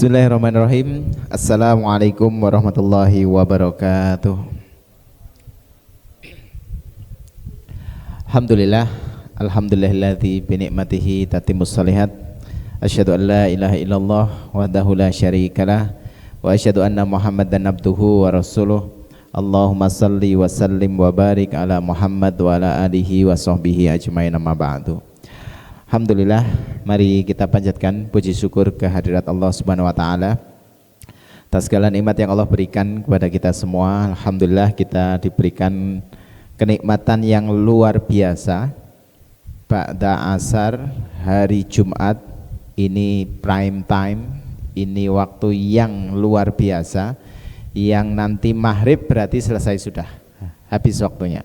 Bismillahirrahmanirrahim. Assalamualaikum warahmatullahi wabarakatuh. Alhamdulillah, alhamdulillahilladzi bi ni'matihi tatimmus shalihat. Asyhadu an la ilaha illallah wahdahu la syarikalah wa asyhadu anna Muhammadan abduhu wa rasuluh. Allahumma salli wa sallim wa barik ala Muhammad wa ala alihi wa sahbihi ajmain, amma ba'du. Alhamdulillah, mari kita panjatkan puji syukur kehadirat Allah Subhanahu wa taala atas segala nikmat yang Allah berikan kepada kita semua. Alhamdulillah kita diberikan kenikmatan yang luar biasa. Ba'da asar hari Jumat ini prime time, ini waktu yang luar biasa, yang nanti maghrib berarti selesai sudah, habis waktunya.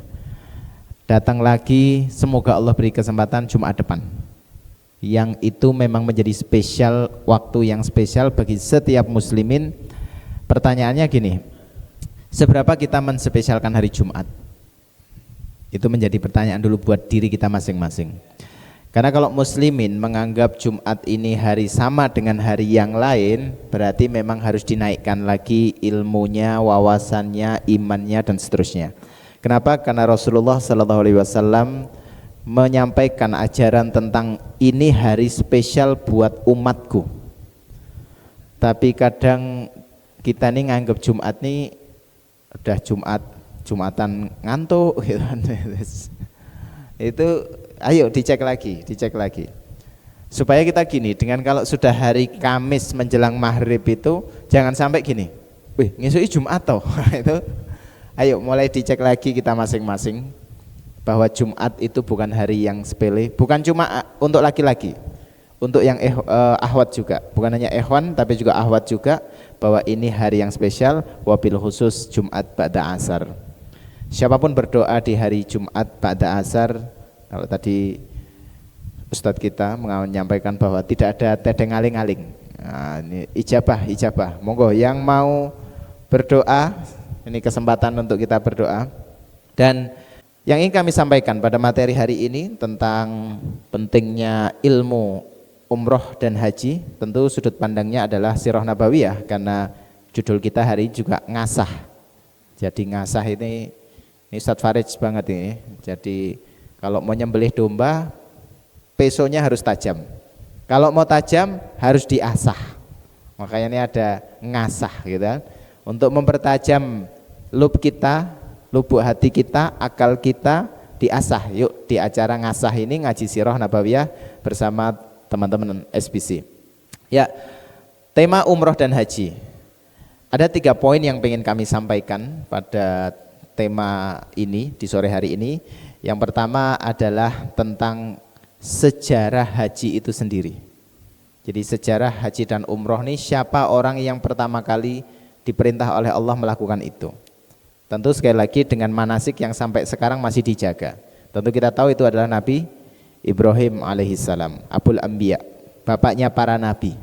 Datang lagi, semoga Allah beri kesempatan Jumat depan, yang itu memang menjadi spesial, waktu yang spesial bagi setiap muslimin. Pertanyaannya gini, seberapa kita menspesialkan hari Jumat? Itu menjadi pertanyaan dulu buat diri kita masing-masing. Karena kalau muslimin menganggap Jumat ini hari sama dengan hari yang lain, berarti memang harus dinaikkan lagi ilmunya, wawasannya, imannya, dan seterusnya. Kenapa? Karena Rasulullah SAW menyampaikan ajaran tentang ini hari spesial buat umatku. Tapi kadang kita nih nganggap Jumat nih udah Jumatan ngantuk gitu. Itu ayo dicek lagi. Supaya kita gini, dengan kalau sudah hari Kamis menjelang maghrib itu jangan sampai gini, wih ngesuk Jumat toh. Itu ayo mulai dicek lagi kita masing-masing, bahwa Jumat itu bukan hari yang sepele, bukan cuma untuk laki-laki, untuk yang ahwat juga, bukan hanya ikhwan tapi juga ahwat juga, bahwa ini hari yang spesial, wabil khusus Jumat ba'da asar. Siapapun berdoa di hari Jumat ba'da asar, kalau tadi Ustadz kita menyampaikan bahwa tidak ada tedeng aling-aling, nah, ini ijabah, monggo yang mau berdoa, ini kesempatan untuk kita berdoa. Dan yang ingin kami sampaikan pada materi hari ini tentang pentingnya ilmu umroh dan haji, tentu sudut pandangnya adalah sirah nabawiyah, karena judul kita hari juga ngasah. Jadi ngasah ini Ustadz Farid banget ini. Jadi kalau mau nyembelih domba, pesonya harus tajam. Kalau mau tajam harus diasah. Makanya ini ada ngasah gitu kan, untuk mempertajam lubuk hati kita, akal kita diasah. Yuk di acara ngasah ini ngaji sirah nabawiyah bersama teman-teman SBC. Ya, tema umroh dan haji. Ada 3 poin yang ingin kami sampaikan pada tema ini di sore hari ini. Yang pertama adalah tentang sejarah haji itu sendiri. Jadi sejarah haji dan umroh ini, siapa orang yang pertama kali diperintah oleh Allah melakukan itu. Tentu sekali lagi dengan manasik yang sampai sekarang masih dijaga. Tentu kita tahu itu adalah Nabi Ibrahim alaihissalam, Abul Anbiya, bapaknya para nabi.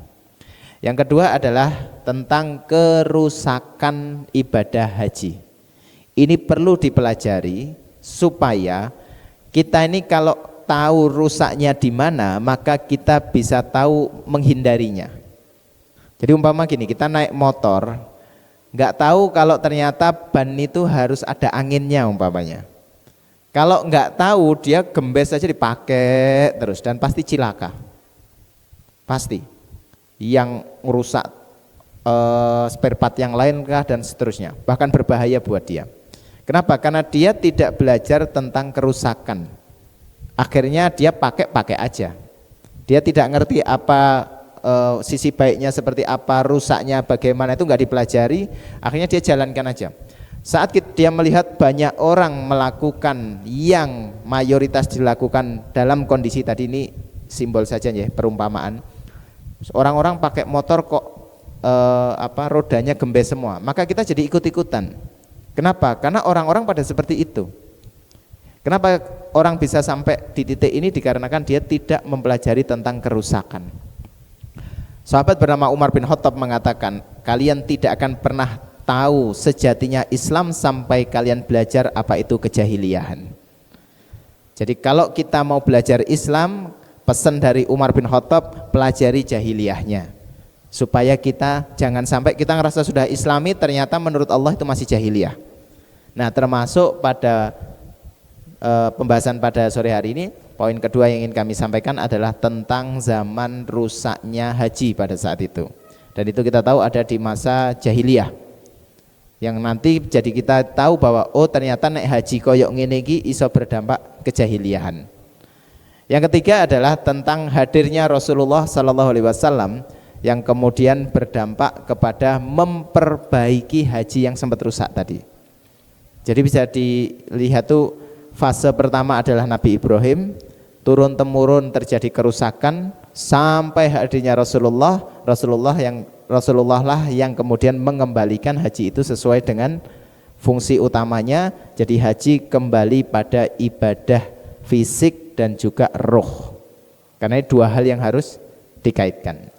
Yang kedua adalah tentang kerusakan ibadah haji. Ini perlu dipelajari supaya kita ini kalau tahu rusaknya di mana, maka kita bisa tahu menghindarinya. Jadi umpama gini, kita naik motor, nggak tahu kalau ternyata ban itu harus ada anginnya umpamanya. Kalau nggak tahu, dia gembes saja dipakai terus dan pasti cilaka. Pasti. Yang merusak spare part yang lain kah dan seterusnya. Bahkan berbahaya buat dia. Kenapa? Karena dia tidak belajar tentang kerusakan. Akhirnya dia pakai aja. Dia tidak ngerti apa sisi baiknya seperti apa, rusaknya bagaimana, itu nggak dipelajari, akhirnya dia jalankan aja. Saat dia melihat banyak orang melakukan yang mayoritas dilakukan dalam kondisi tadi, ini simbol saja ya, perumpamaan. Orang-orang pakai motor kok rodanya gembes semua, maka kita jadi ikut-ikutan. Kenapa? Karena orang-orang pada seperti itu. Kenapa orang bisa sampai di titik ini? Dikarenakan dia tidak mempelajari tentang kerusakan. Sahabat bernama Umar bin Khattab mengatakan, kalian tidak akan pernah tahu sejatinya Islam sampai kalian belajar apa itu kejahiliahan. Jadi kalau kita mau belajar Islam, pesan dari Umar bin Khattab, pelajari jahiliyahnya. supaya kita jangan sampai kita ngerasa sudah Islami ternyata menurut Allah itu masih jahiliyah. Nah, termasuk pada pembahasan pada sore hari ini, poin kedua yang ingin kami sampaikan adalah tentang zaman rusaknya haji pada saat itu. Dan itu kita tahu ada di masa jahiliyah, yang nanti jadi kita tahu bahwa oh ternyata naik haji koyok ngene iki iso berdampak kejahiliahan. Yang ketiga adalah tentang hadirnya Rasulullah Sallallahu Alaihi Wasallam yang kemudian berdampak kepada memperbaiki haji yang sempat rusak tadi. Jadi bisa dilihat tuh fase pertama adalah Nabi Ibrahim, turun temurun terjadi kerusakan sampai hadirnya Rasulullah lah yang kemudian mengembalikan haji itu sesuai dengan fungsi utamanya. Jadi haji kembali pada ibadah fisik dan juga roh, karena ini dua hal yang harus dikaitkan.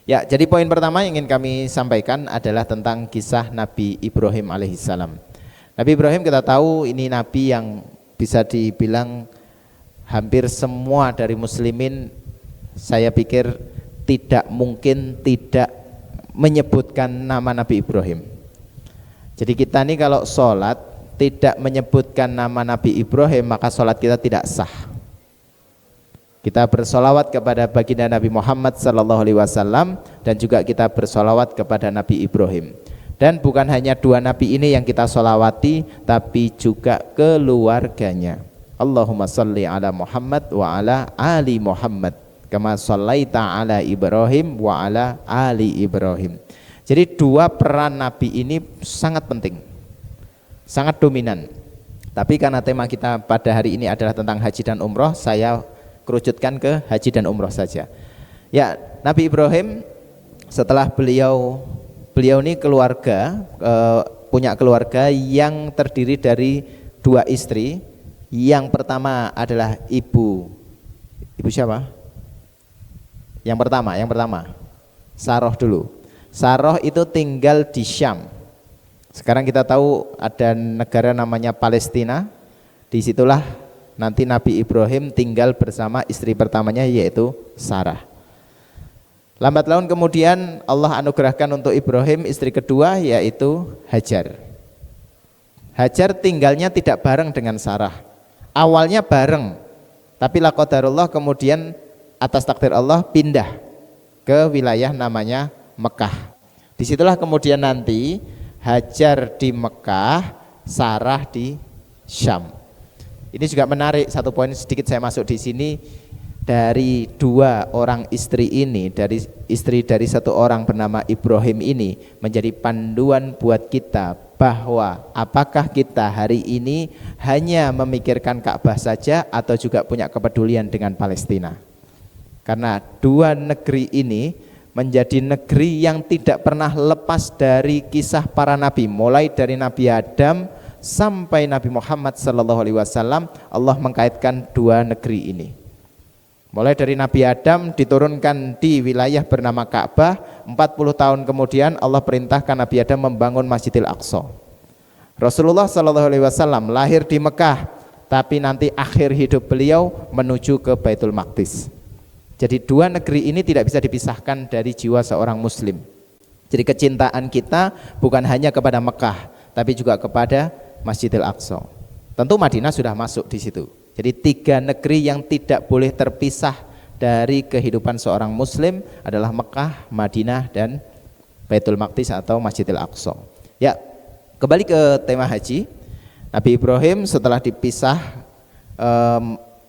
Ya, jadi poin pertama yang ingin kami sampaikan adalah tentang kisah Nabi Ibrahim alaihissalam. Nabi Ibrahim kita tahu ini nabi yang bisa dibilang hampir semua dari muslimin, saya pikir tidak mungkin tidak menyebutkan nama Nabi Ibrahim. Jadi kita ini kalau sholat tidak menyebutkan nama Nabi Ibrahim, maka sholat kita tidak sah. Kita bersolawat kepada baginda Nabi Muhammad SAW dan juga kita bersolawat kepada Nabi Ibrahim. Dan bukan hanya dua nabi ini yang kita solawati, tapi juga keluarganya. Allahumma salli ala Muhammad wa ala ali Muhammad kama shallaita ala Ibrahim wa ala ali Ibrahim. Jadi dua peran nabi ini sangat penting, sangat dominan. Tapi karena tema kita pada hari ini adalah tentang haji dan umroh, saya kerucutkan ke haji dan umroh saja. Ya, Nabi Ibrahim setelah beliau ini keluarga, punya keluarga yang terdiri dari dua istri. Yang pertama adalah ibu siapa? Yang pertama Saroh dulu. Saroh itu tinggal di Syam. Sekarang kita tahu ada negara namanya Palestina. Disitulah nanti Nabi Ibrahim tinggal bersama istri pertamanya, yaitu Sarah. Lambat laun kemudian Allah anugerahkan untuk Ibrahim istri kedua, yaitu Hajar. Hajar tinggalnya tidak bareng dengan Sarah. Awalnya bareng, tapi la qadarullah kemudian atas takdir Allah pindah ke wilayah namanya Mekah. Disitulah kemudian nanti Hajar di Mekah, Sarah di Syam. Ini juga menarik, satu poin sedikit saya masuk di sini. Dari dua orang istri ini, dari istri dari satu orang bernama Ibrahim ini menjadi panduan buat kita bahwa apakah kita hari ini hanya memikirkan Ka'bah saja atau juga punya kepedulian dengan Palestina. Karena dua negeri ini menjadi negeri yang tidak pernah lepas dari kisah para nabi, mulai dari Nabi Adam sampai Nabi Muhammad SAW. Allah mengkaitkan dua negeri ini. Mulai dari Nabi Adam diturunkan di wilayah bernama Ka'bah, 40 tahun kemudian Allah perintahkan Nabi Adam membangun Masjidil Aqsa. Rasulullah SAW lahir di Mekah, tapi nanti akhir hidup beliau menuju ke Baitul Maqdis. Jadi dua negeri ini tidak bisa dipisahkan dari jiwa seorang muslim. Jadi kecintaan kita bukan hanya kepada Mekah, tapi juga kepada Masjidil Aqsa. Tentu Madinah sudah masuk di situ. Jadi tiga negeri yang tidak boleh terpisah dari kehidupan seorang muslim adalah Mekah, Madinah, dan Baitul Maqdis atau Masjidil Aqsa. Ya, kembali ke tema haji. Nabi Ibrahim setelah dipisah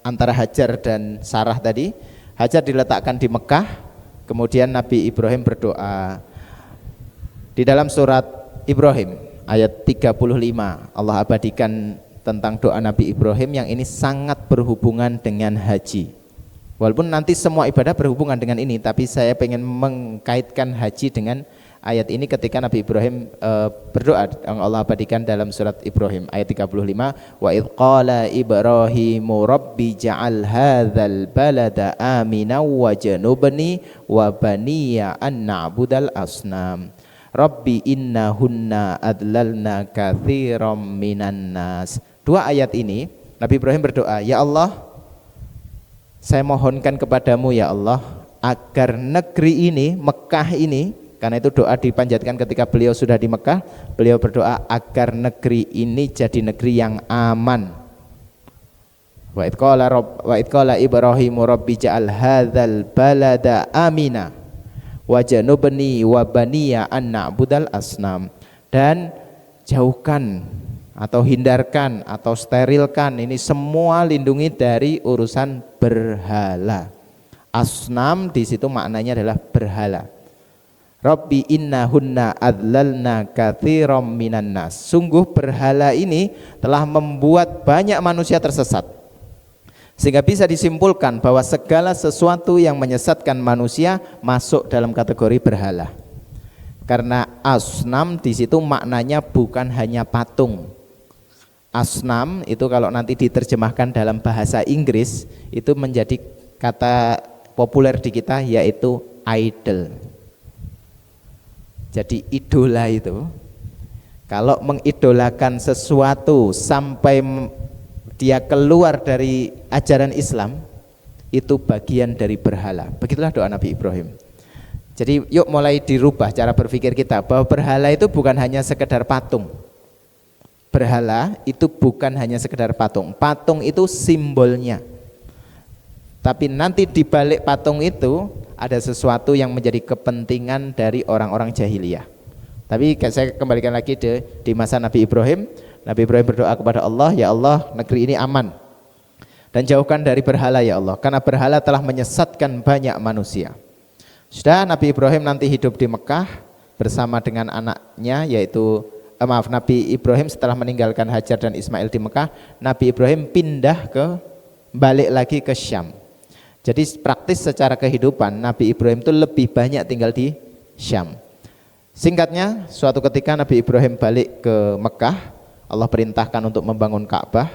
antara Hajar dan Sarah tadi, Hajar diletakkan di Mekah, kemudian Nabi Ibrahim berdoa. Di dalam surat Ibrahim ayat 35 Allah abadikan tentang doa Nabi Ibrahim yang ini sangat berhubungan dengan haji. Walaupun nanti semua ibadah berhubungan dengan ini, tapi saya pengen mengkaitkan haji dengan ayat ini ketika Nabi Ibrahim berdoa yang Allah abadikan dalam surat Ibrahim ayat 35, wa idh qala Ibrahimu rabbi ja'al hadzal balada amina wa janubni wa baniya an na'budal asnam. Rabbi innahunna adlalna katsiran minan nas. Dua ayat ini Nabi Ibrahim berdoa, ya Allah, saya mohonkan kepadamu ya Allah, agar negeri ini, Mekah ini, karena itu doa dipanjatkan ketika beliau sudah di Mekah, beliau berdoa agar negeri ini jadi negeri yang aman. Wa idh qala Ibrahimu rabbi ja'al hadzal balada amina wajanubni wa baniya an na'budal asnam. Dan jauhkan atau hindarkan atau sterilkan ini semua, lindungi dari urusan berhala. Asnam di situ maknanya adalah berhala. Rabbi innahunna adlalna katsiran minan nas. Sungguh berhala ini telah membuat banyak manusia tersesat. Sehingga bisa disimpulkan bahwa segala sesuatu yang menyesatkan manusia masuk dalam kategori berhala. Karena asnam di situ maknanya bukan hanya patung. Asnam itu kalau nanti diterjemahkan dalam bahasa Inggris itu menjadi kata populer di kita, yaitu idol. Jadi idola itu kalau mengidolakan sesuatu sampai dia keluar dari ajaran Islam, itu bagian dari berhala. Begitulah doa Nabi Ibrahim. Jadi yuk mulai dirubah cara berpikir kita, bahwa berhala itu bukan hanya sekedar patung. Berhala itu bukan hanya sekedar patung. Patung itu simbolnya. Tapi nanti di balik patung itu ada sesuatu yang menjadi kepentingan dari orang-orang jahiliyah. Tapi saya kembalikan lagi di masa Nabi Ibrahim. Nabi Ibrahim berdoa kepada Allah, ya Allah, negeri ini aman dan jauhkan dari berhala ya Allah, karena berhala telah menyesatkan banyak manusia. Sudah Nabi Ibrahim nanti hidup di Mekah bersama dengan anaknya, yaitu Nabi Ibrahim setelah meninggalkan Hajar dan Ismail di Mekah, Nabi Ibrahim pindah balik lagi ke Syam. Jadi praktis secara kehidupan Nabi Ibrahim itu lebih banyak tinggal di Syam. Singkatnya, suatu ketika Nabi Ibrahim balik ke Mekah, Allah perintahkan untuk membangun Ka'bah.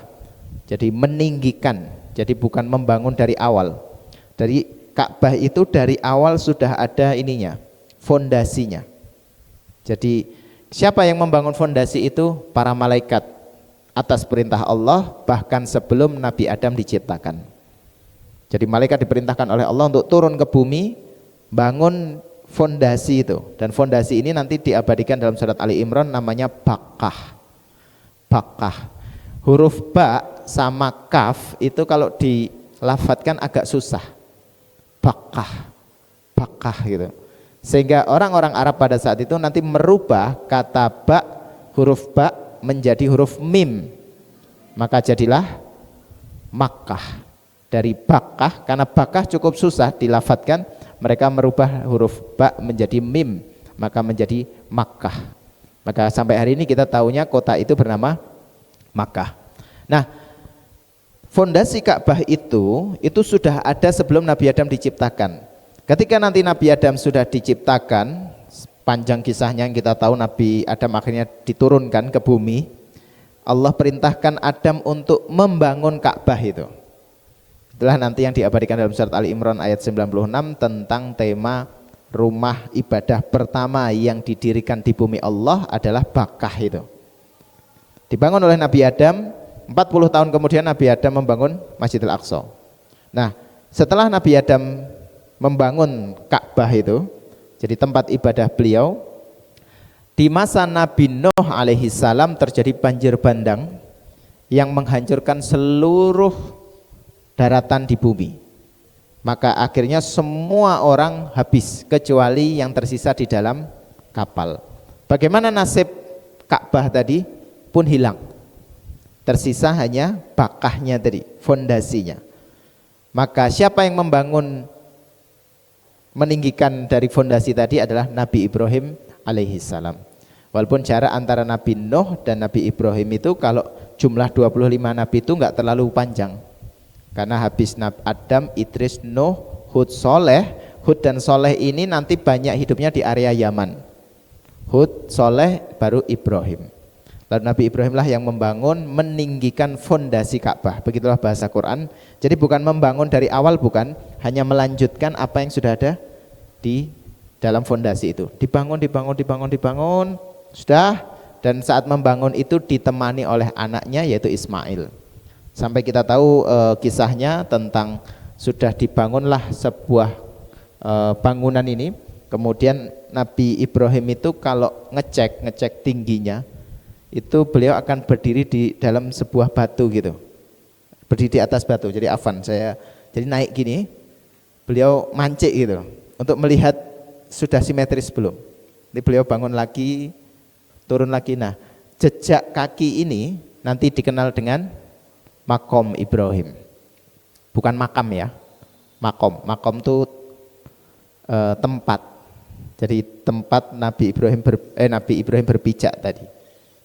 Jadi meninggikan, jadi bukan membangun dari awal. Dari Ka'bah itu dari awal sudah ada ininya, fondasinya. Jadi siapa yang membangun fondasi itu? Para malaikat atas perintah Allah, bahkan sebelum Nabi Adam diciptakan. Jadi malaikat diperintahkan oleh Allah untuk turun ke bumi, bangun fondasi itu. Dan fondasi ini nanti diabadikan dalam surat Ali Imran, namanya Baqqah. Baqqah. Huruf ba sama kaf itu kalau dilafadzkan agak susah. Baqqah. Baqqah gitu. Sehingga orang-orang Arab pada saat itu nanti merubah kata ba, huruf ba menjadi huruf mim. Maka jadilah Makkah. Dari Bakkah, karena Bakkah cukup susah dilafadzkan, mereka merubah huruf ba menjadi mim, maka menjadi Makkah. Maka sampai hari ini kita tahunya kota itu bernama Makkah. Nah, fondasi Ka'bah itu sudah ada sebelum Nabi Adam diciptakan. Ketika nanti Nabi Adam sudah diciptakan, panjang kisahnya yang kita tahu, Nabi Adam akhirnya diturunkan ke bumi. Allah perintahkan Adam untuk membangun Ka'bah itu. Itulah nanti yang diabadikan dalam surat Ali Imran ayat 96 tentang tema rumah ibadah pertama yang didirikan di bumi Allah adalah Bakkah itu. Dibangun oleh Nabi Adam, 40 tahun kemudian Nabi Adam membangun Masjidil Aqsa. Nah, setelah Nabi Adam membangun Ka'bah itu, jadi tempat ibadah beliau, di masa Nabi Nuh alaihi salam terjadi banjir bandang yang menghancurkan seluruh daratan di bumi. Maka akhirnya semua orang habis kecuali yang tersisa di dalam kapal. Bagaimana nasib Ka'bah tadi? Pun hilang. Tersisa hanya Bakkahnya tadi, fondasinya. Maka siapa yang membangun, meninggikan dari fondasi tadi adalah Nabi Ibrahim alaihi salam. Walaupun jarak antara Nabi Nuh dan Nabi Ibrahim itu kalau jumlah 25 nabi itu enggak terlalu panjang. Karena habis Adam, Idris, Nuh, Hud, Soleh. Hud dan Soleh ini nanti banyak hidupnya di area Yaman. Hud, Soleh, baru Ibrahim. Lalu Nabi Ibrahim lah yang membangun, meninggikan fondasi Ka'bah. Begitulah bahasa Quran. Jadi bukan membangun dari awal, bukan, hanya melanjutkan apa yang sudah ada di dalam fondasi itu. Dibangun, sudah. Dan saat membangun itu ditemani oleh anaknya, yaitu Ismail. Sampai kita tahu kisahnya tentang sudah dibangunlah sebuah bangunan ini. Kemudian Nabi Ibrahim itu kalau ngecek tingginya, itu beliau akan berdiri di dalam sebuah batu gitu, berdiri di atas batu. Jadi jadi naik gini, beliau mancik gitu untuk melihat sudah simetris belum. Jadi beliau bangun lagi, turun lagi. Nah, jejak kaki ini nanti dikenal dengan makom Ibrahim, bukan makam ya, makom itu tempat. Jadi tempat Nabi Ibrahim berpijak tadi,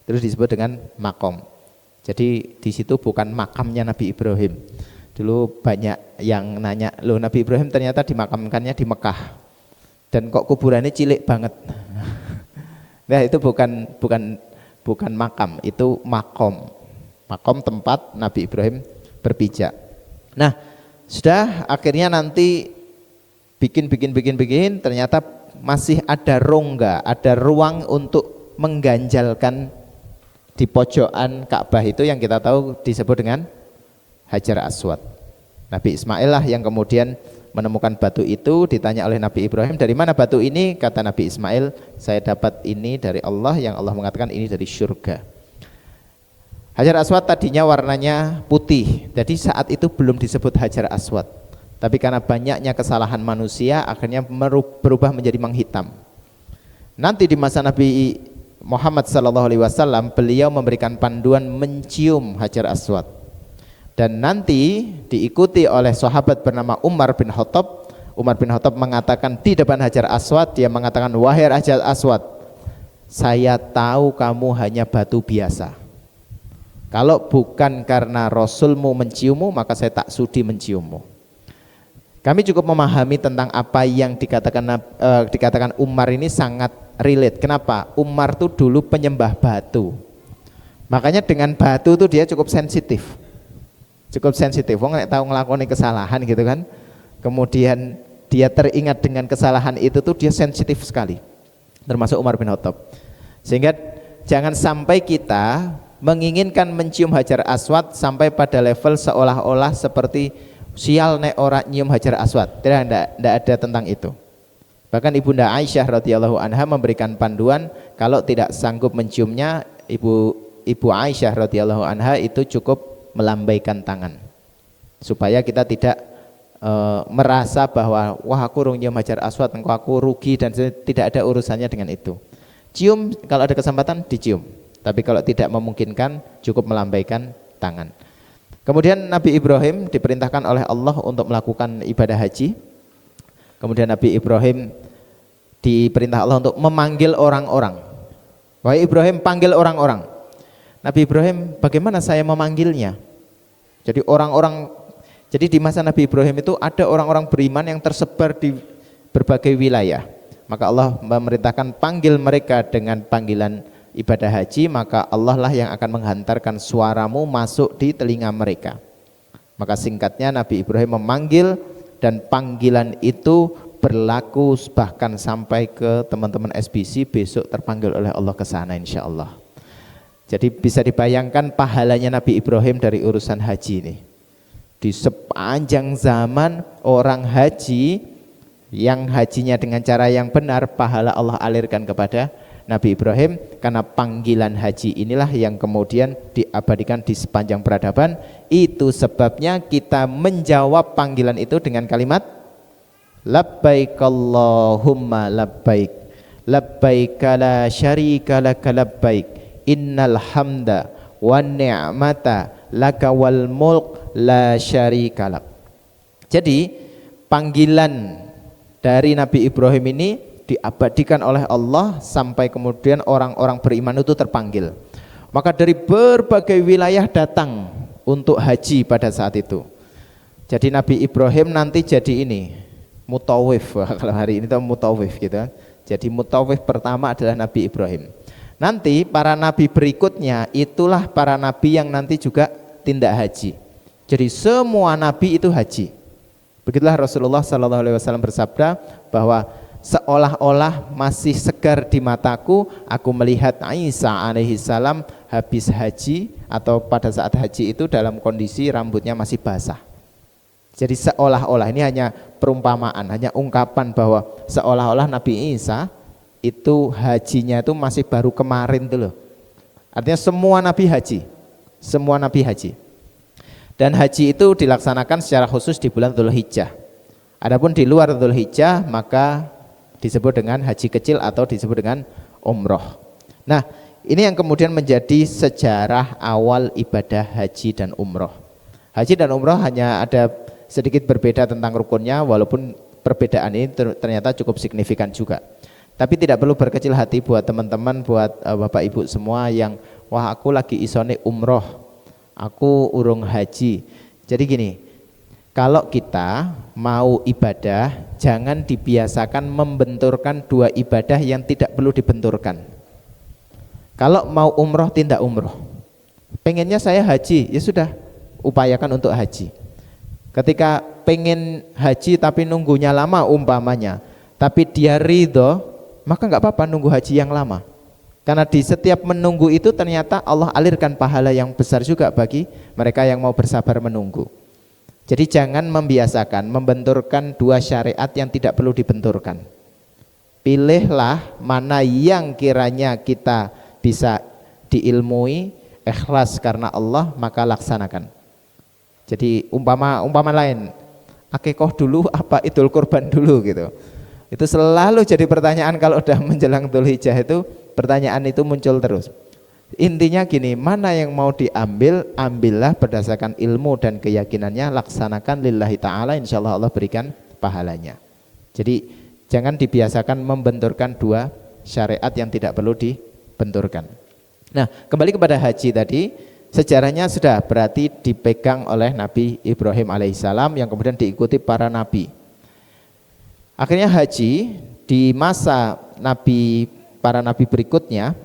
terus disebut dengan makom. Jadi di situ bukan makamnya Nabi Ibrahim. Dulu banyak yang nanya, loh Nabi Ibrahim ternyata dimakamkannya di Mekah, dan kok kuburannya cilik banget. Nah itu bukan makam, itu makom. Makom tempat Nabi Ibrahim berpijak. Nah sudah akhirnya nanti bikin, ternyata masih ada rongga, ada ruang untuk mengganjalkan di pojokan Ka'bah itu yang kita tahu disebut dengan Hajar Aswad. Nabi Ismail lah yang kemudian menemukan batu itu. Ditanya oleh Nabi Ibrahim, dari mana batu ini? Kata Nabi Ismail, saya dapat ini dari Allah, yang Allah mengatakan ini dari surga. Hajar Aswad tadinya warnanya putih, jadi saat itu belum disebut Hajar Aswad. Tapi karena banyaknya kesalahan manusia, akhirnya berubah menjadi menghitam. Nanti di masa Nabi Muhammad SAW, beliau memberikan panduan mencium Hajar Aswad. Dan nanti diikuti oleh sahabat bernama Umar bin Khattab. Umar bin Khattab mengatakan di depan Hajar Aswad, dia mengatakan, wahai Hajar Aswad, saya tahu kamu hanya batu biasa. Kalau bukan karena Rasulmu menciummu, maka saya tak sudi menciummu. Kami cukup memahami tentang apa yang dikatakan Umar ini sangat relate. Kenapa? Umar tuh dulu penyembah batu. Makanya dengan batu tuh dia cukup sensitif. Wong nek tahu ngelakoni kesalahan gitu kan. Kemudian dia teringat dengan kesalahan itu tuh dia sensitif sekali. Termasuk Umar bin Khattab. Sehingga jangan sampai kita menginginkan mencium Hajar Aswad sampai pada level seolah-olah seperti sial nek ora nyium Hajar Aswad. Tidak ada tentang itu. Bahkan Ibunda Aisyah radhiyallahu anha memberikan panduan, kalau tidak sanggup menciumnya, Ibu Aisyah radhiyallahu anha itu cukup melambaikan tangan, supaya kita tidak merasa bahwa wah aku rung nyium Hajar Aswad, engkau aku rugi, dan tidak ada urusannya dengan itu. Cium kalau ada kesempatan dicium, tapi kalau tidak memungkinkan cukup melambaikan tangan. Kemudian Nabi Ibrahim diperintahkan oleh Allah untuk melakukan ibadah haji. Kemudian Nabi Ibrahim diperintah Allah untuk memanggil orang-orang. Wahai Ibrahim, panggil orang-orang. Nabi Ibrahim, bagaimana saya memanggilnya? Jadi di masa Nabi Ibrahim itu ada orang-orang beriman yang tersebar di berbagai wilayah. Maka Allah memerintahkan panggil mereka dengan panggilan ibadah haji, maka Allah lah yang akan menghantarkan suaramu masuk di telinga mereka. Maka singkatnya Nabi Ibrahim memanggil, dan panggilan itu berlaku bahkan sampai ke teman-teman SBC besok terpanggil oleh Allah ke sana insyaallah. Jadi bisa dibayangkan pahalanya Nabi Ibrahim dari urusan haji ini. Di sepanjang zaman orang haji yang hajinya dengan cara yang benar, pahala Allah alirkan kepada Nabi Ibrahim, karena panggilan haji inilah yang kemudian diabadikan di sepanjang peradaban. Itu sebabnya kita menjawab panggilan itu dengan kalimat labbaik Allahumma labbaik, labbaik la syarika laka labbaik, innal hamda wan ni'mata laka wal mulk la syarika lak. Jadi panggilan dari Nabi Ibrahim ini diabadikan oleh Allah sampai kemudian orang-orang beriman itu terpanggil. Maka dari berbagai wilayah datang untuk haji pada saat itu. Jadi Nabi Ibrahim nanti jadi ini mutawif, kalau hari ini itu mutawif gitu. Jadi mutawif pertama adalah Nabi Ibrahim. Nanti para nabi berikutnya itulah para nabi yang nanti juga tindak haji. Jadi semua nabi itu haji. Begitulah Rasulullah SAW bersabda bahwa seolah-olah masih segar di mataku, aku melihat Isa alaihissalam habis haji, atau pada saat haji itu dalam kondisi rambutnya masih basah. Jadi seolah-olah, ini hanya perumpamaan, hanya ungkapan bahwa seolah-olah Nabi Isa itu hajinya itu masih baru kemarin tuh loh. Artinya semua Nabi haji, semua Nabi haji. Dan haji itu dilaksanakan secara khusus di bulan Dzulhijjah. Adapun di luar Dzulhijjah maka disebut dengan haji kecil atau disebut dengan umroh. Nah, ini yang kemudian menjadi sejarah awal ibadah haji dan umroh. Haji dan umroh hanya ada sedikit berbeda tentang rukunnya, walaupun perbedaan ini ternyata cukup signifikan juga. Tapi tidak perlu berkecil hati buat teman-teman, buat bapak ibu semua yang wah aku lagi isone umroh, aku urung haji. Jadi gini, kalau kita mau ibadah jangan dibiasakan membenturkan dua ibadah yang tidak perlu dibenturkan. Kalau mau umroh tidak umroh, pengennya saya haji, ya sudah upayakan untuk haji. Ketika pengen haji tapi nunggunya lama umpamanya, tapi dia ridho, maka nggak apa-apa nunggu haji yang lama. Karena di setiap menunggu itu ternyata Allah alirkan pahala yang besar juga bagi mereka yang mau bersabar menunggu. Jadi jangan membiasakan membenturkan dua syariat yang tidak perlu dibenturkan. Pilihlah mana yang kiranya kita bisa diilmui, ikhlas karena Allah, maka laksanakan. Jadi umpama lain, akikoh dulu apa idul kurban dulu gitu. Itu selalu jadi pertanyaan kalau udah menjelang Dzulhijjah itu, pertanyaan itu muncul terus. Intinya gini, mana yang mau diambil, ambillah berdasarkan ilmu dan keyakinannya, laksanakan lillahi ta'ala, insyaallah Allah berikan pahalanya. Jadi jangan dibiasakan membenturkan dua syariat yang tidak perlu dibenturkan. Nah, kembali kepada haji tadi. Sejarahnya sudah berarti dipegang oleh Nabi Ibrahim alaihissalam yang kemudian diikuti para nabi. Akhirnya haji di masa para nabi berikutnya,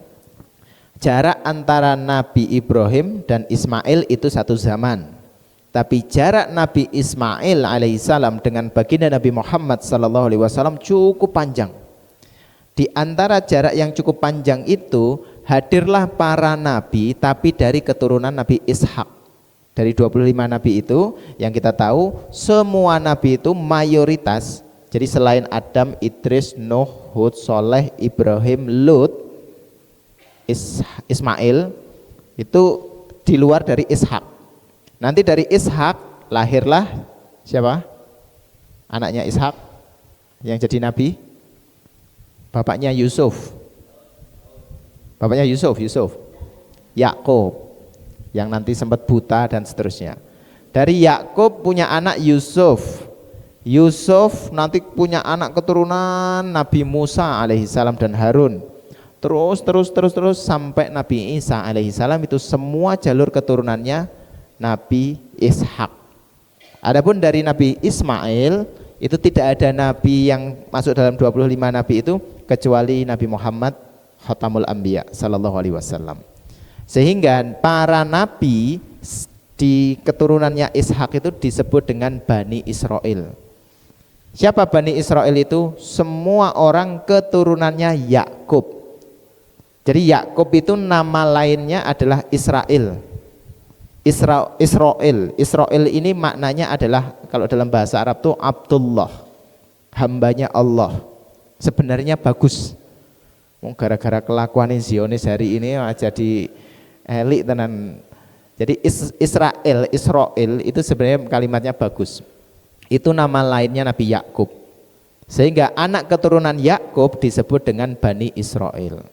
jarak antara Nabi Ibrahim dan Ismail itu satu zaman. Tapi jarak Nabi Ismail alaihissalam dengan baginda Nabi Muhammad sallallahu alaihi wasallam cukup panjang. Di antara jarak yang cukup panjang itu hadirlah para nabi tapi dari keturunan Nabi Ishak. Dari 25 nabi itu yang kita tahu semua nabi itu mayoritas, jadi selain Adam, Idris, Nuh, Hud, Soleh, Ibrahim, Lut, Ismail itu di luar dari Ishak. Nanti dari Ishak lahirlah siapa? Anaknya Ishak yang jadi nabi, bapaknya Yusuf. Bapaknya Yusuf, Yakub yang nanti sempat buta dan seterusnya. Dari Yakub punya anak Yusuf. Yusuf nanti punya anak keturunan Nabi Musa alaihissalam dan Harun. Terus sampai Nabi Isa alaihissalam, itu semua jalur keturunannya Nabi Ishak. Adapun dari Nabi Ismail itu tidak ada nabi yang masuk dalam 25 nabi itu kecuali Nabi Muhammad Khatamul Anbiya sallallahu alaihi wasallam. Sehingga para nabi di keturunannya Ishak itu disebut dengan Bani Israel. Siapa Bani Israel itu? Semua orang keturunannya Yakub. Jadi Yakub itu nama lainnya adalah Israel. Israel ini maknanya adalah kalau dalam bahasa Arab tuh Abdullah, hambanya Allah. Sebenarnya bagus. Gara-gara kelakuan Zionis hari ini jadi elit tenan. Jadi Israel itu sebenarnya kalimatnya bagus. Itu nama lainnya Nabi Yakub. Sehingga anak keturunan Yakub disebut dengan Bani Israel.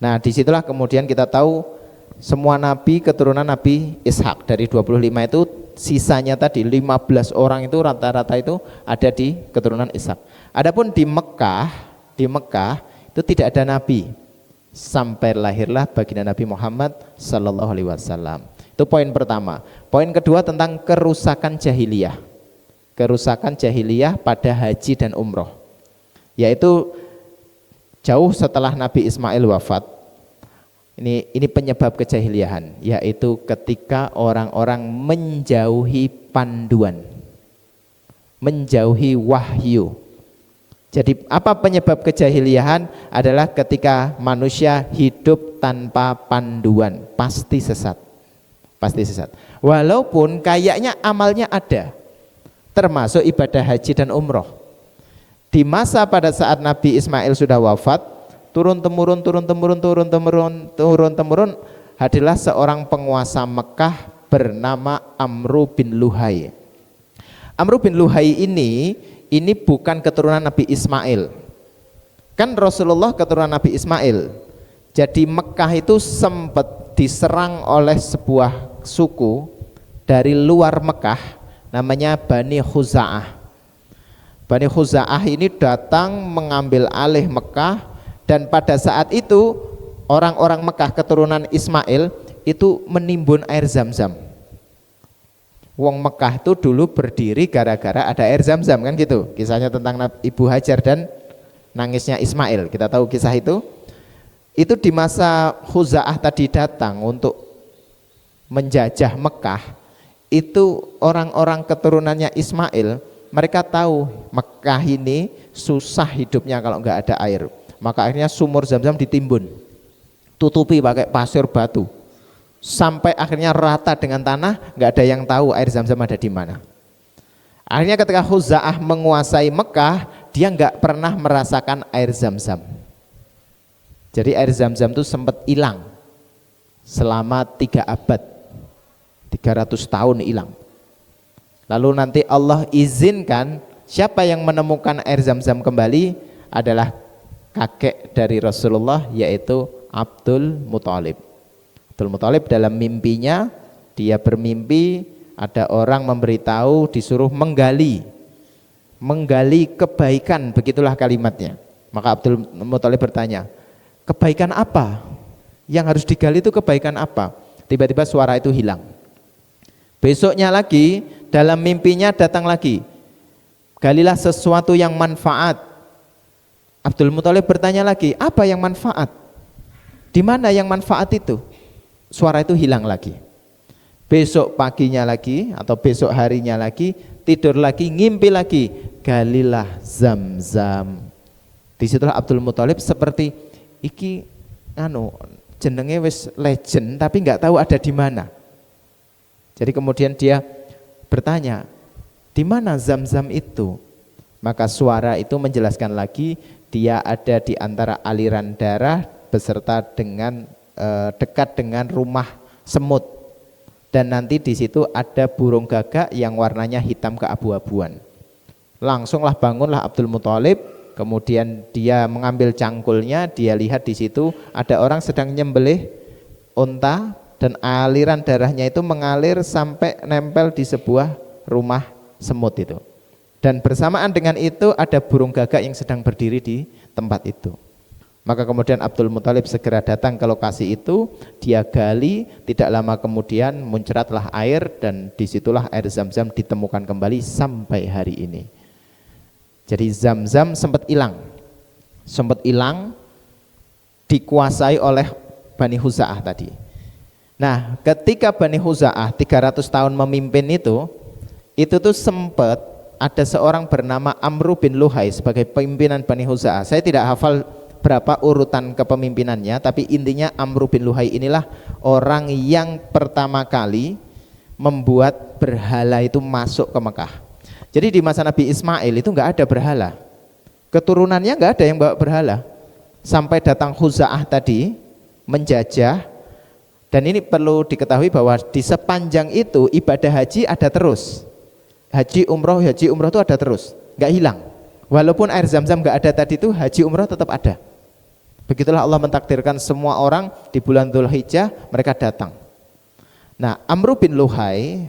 Nah, disitulah kemudian kita tahu semua nabi keturunan Nabi Ishak. Dari 25 itu sisanya tadi 15 orang itu rata-rata itu ada di keturunan Ishak. Adapun di Mekah itu tidak ada nabi sampai lahirlah baginda Nabi Muhammad sallallahu alaihi wasallam. Itu poin pertama. Poin kedua tentang kerusakan jahiliyah. Kerusakan jahiliyah pada haji dan umroh. Yaitu jauh setelah Nabi Ismail wafat. Ini penyebab kejahiliahan, yaitu ketika orang-orang menjauhi panduan, menjauhi wahyu. Jadi apa penyebab kejahiliahan? Adalah ketika manusia hidup tanpa panduan, pasti sesat. Pasti sesat. Walaupun kayaknya amalnya ada. termasuk ibadah haji dan umroh. Di masa pada saat Nabi Ismail sudah wafat, turun temurun hadirlah seorang penguasa Mekah bernama Amru bin Luhai. Amru bin Luhai ini bukan keturunan Nabi Ismail. Kan Rasulullah keturunan Nabi Ismail. Jadi Mekah itu sempat diserang oleh sebuah suku dari luar Mekah namanya Bani Khuza'ah. Bani Khuza'ah ini datang mengambil alih Mekah, dan pada saat itu orang-orang Mekah keturunan Ismail itu menimbun air Zam-Zam. Wong Mekah itu dulu berdiri gara-gara ada air Zam-Zam, kan gitu. Kisahnya tentang Ibu Hajar dan nangisnya Ismail, kita tahu kisah itu. Itu di masa Khuza'ah tadi datang untuk menjajah Mekah, itu orang-orang keturunannya Ismail, mereka tahu Mekah ini susah hidupnya kalau nggak ada air. Maka akhirnya sumur Zam-Zam ditimbun, tutupi pakai pasir batu, sampai akhirnya rata dengan tanah, nggak ada yang tahu air Zam-Zam ada di mana. Akhirnya ketika Khuza'ah menguasai Mekah, dia nggak pernah merasakan air Zam-Zam. Jadi air Zam-Zam itu sempat hilang selama 3 abad, 300 tahun hilang. Lalu nanti Allah izinkan siapa yang menemukan air Zam-Zam kembali adalah kakek dari Rasulullah, yaitu Abdul Muthalib. Abdul Muthalib dalam mimpinya, dia bermimpi ada orang memberitahu disuruh menggali kebaikan, begitulah kalimatnya. Maka Abdul Muthalib bertanya, kebaikan apa? Yang harus digali itu kebaikan apa? Tiba-tiba suara itu hilang. Besoknya lagi dalam mimpinya datang lagi, galilah sesuatu yang manfaat. Abdul Muthalib bertanya lagi, apa yang manfaat? Di mana yang manfaat itu? Suara itu hilang lagi. Besok paginya lagi atau besok harinya lagi, tidur lagi, ngimpi lagi, galilah Zam-Zam. Disitulah Abdul Muthalib seperti iki jenenge wis legend tapi nggak tahu ada di mana. Jadi kemudian dia bertanya, di mana Zam-Zam itu? Maka suara itu menjelaskan lagi, dia ada di antara aliran darah beserta dengan dekat dengan rumah semut, dan nanti di situ ada burung gagak yang warnanya hitam keabu-abuan. Langsunglah bangunlah Abdul Muthalib, kemudian dia mengambil cangkulnya, dia lihat di situ ada orang sedang nyembelih unta, dan aliran darahnya itu mengalir sampai nempel di sebuah rumah semut itu. Dan bersamaan dengan itu ada burung gagak yang sedang berdiri di tempat itu. Maka kemudian Abdul Muthalib segera datang ke lokasi itu, dia gali, tidak lama kemudian muncratlah air, dan disitulah air Zam-Zam ditemukan kembali sampai hari ini. Jadi Zam-Zam sempat hilang dikuasai oleh Bani Khuza'ah tadi. Nah, ketika Bani Khuza'ah 300 tahun memimpin itu tuh sempat ada seorang bernama Amru bin Luhai sebagai pimpinan Bani Khuza'ah. Saya tidak hafal berapa urutan kepemimpinannya, tapi intinya Amru bin Luhai inilah orang yang pertama kali membuat berhala itu masuk ke Mekah. Jadi di masa Nabi Ismail itu nggak ada berhala, keturunannya nggak ada yang bawa berhala, sampai datang Khuza'ah tadi menjajah. Dan ini perlu diketahui bahwa di sepanjang itu ibadah haji ada terus, haji umroh itu ada terus, nggak hilang. Walaupun air Zam-Zam nggak ada tadi itu, haji umroh tetap ada. Begitulah Allah mentakdirkan semua orang di bulan Dzulhijjah mereka datang. Nah, Amru bin Luhai